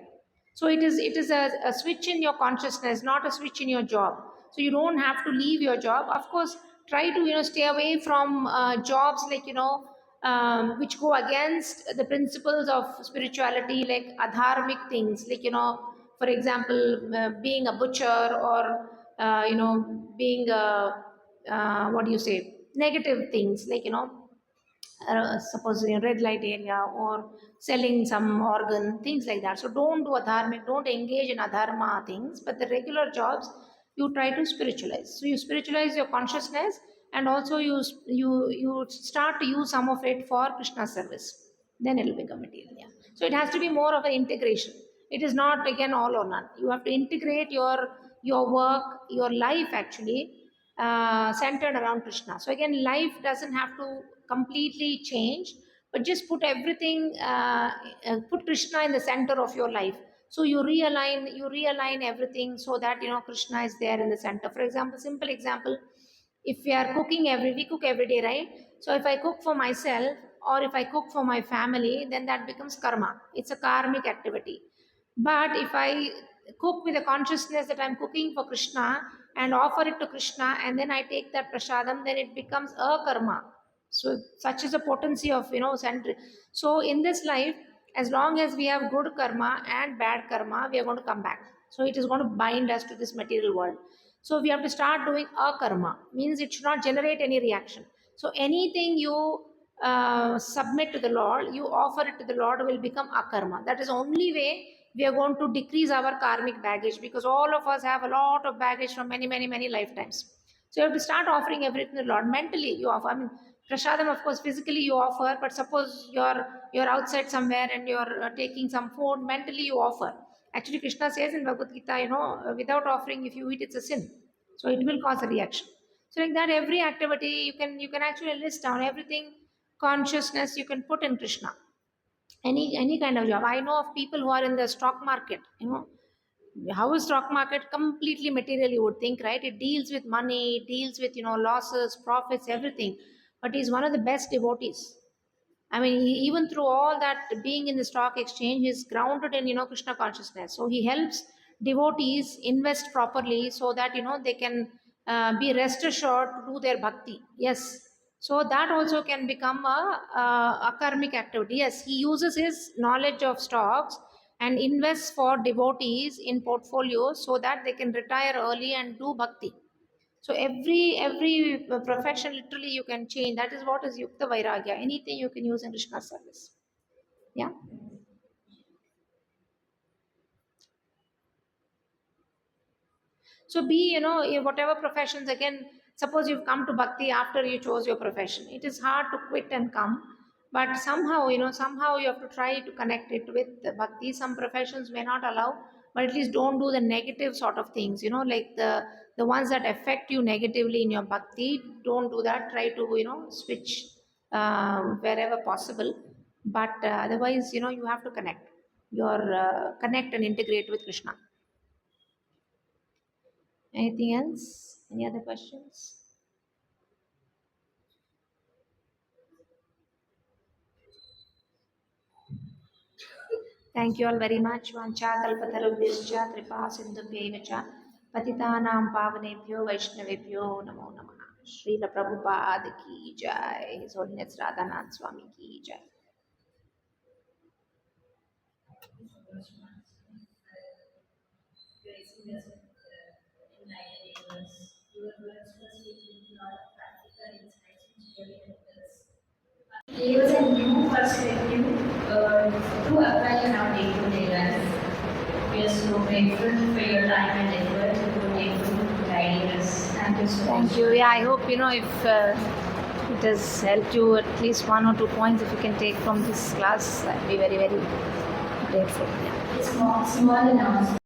So it is a switch in your consciousness, not a switch in your job. So you don't have to leave your job. Of course, try to stay away from jobs like which go against the principles of spirituality, like adharmic things, like for example, being a butcher, or being a what do you say, negative things, like suppose in red light area, or selling some organ, things like that. So don't do adharmic, don't engage in adharma things, but the regular jobs you try to spiritualize. So you spiritualize your consciousness, and also you start to use some of it for Krishna service. Then it will become material. Yeah. So it has to be more of an integration. It is not again all or none. You have to integrate your work, your life actually, centered around Krishna. So again, life doesn't have to completely change, but just put everything, put Krishna in the center of your life. So you realign everything so that Krishna is there in the center. For example, simple example, if we cook every day, right? So if I cook for myself, or if I cook for my family, then that becomes karma. It's a karmic activity. But if I cook with the consciousness that I'm cooking for Krishna and offer it to Krishna, and then I take that prasadam, then it becomes a karma. So such is the potency of So in this life, as long as we have good karma and bad karma, we are going to come back. So it is going to bind us to this material world. So we have to start doing a karma, means it should not generate any reaction. So anything you submit to the Lord, you offer it to the Lord, will become a karma. That is the only way we are going to decrease our karmic baggage, because all of us have a lot of baggage from many, many, many lifetimes. So you have to start offering everything to the Lord. Mentally, you offer. I mean, prasadam, of course, physically you offer, but suppose you're outside somewhere and you're taking some food, mentally you offer. Actually, Krishna says in Bhagavad Gita, without offering, if you eat, it's a sin. So it will cause a reaction. So like that, every activity you can actually list down everything, consciousness you can put in Krishna. Any kind of job. I know of people who are in the stock market. How is stock market? Completely material, you would think, right? It deals with money, it deals with losses, profits, everything. But he's one of the best devotees. I mean, even through all that, being in the stock exchange, he's grounded in Krishna consciousness. So he helps devotees invest properly, so that they can be rest assured to do their bhakti. Yes. So that also can become a karmic activity. Yes, he uses his knowledge of stocks and invests for devotees in portfolios, so that they can retire early and do bhakti. So every profession literally you can change. That is what is Yukta Vairagya. Anything you can use in Krishna service. Yeah. So whatever professions, again, suppose you've come to bhakti after you chose your profession. It is hard to quit and come, but somehow you have to try to connect it with the bhakti. Some professions may not allow, but at least don't do the negative sort of things, like the ones that affect you negatively in your bhakti. Don't do that. Try to, switch wherever possible. But otherwise, you have to connect. Connect and integrate with Krishna. Anything else? Any other questions? Thank you all very much. Vancha kalpatarubhyascha kripa sindhubhyeva cha patitanam pavanebhyo vaishnavebhyo namo namaha. Srila Prabhupada ki jai. His Holiness Radhanath Swami ki jai. Gracing us with enlightening us. Your words must be with a lot of practical insights which really help us. Gave us a new perspective to apply in our day-to-day life. We are so grateful for your time and effort to able to guide us. Thank you so much. Thank you. Yeah, I hope if it has helped you at least 1 or 2 points. If you can take from this class, I'd be very, very grateful. It's small enough.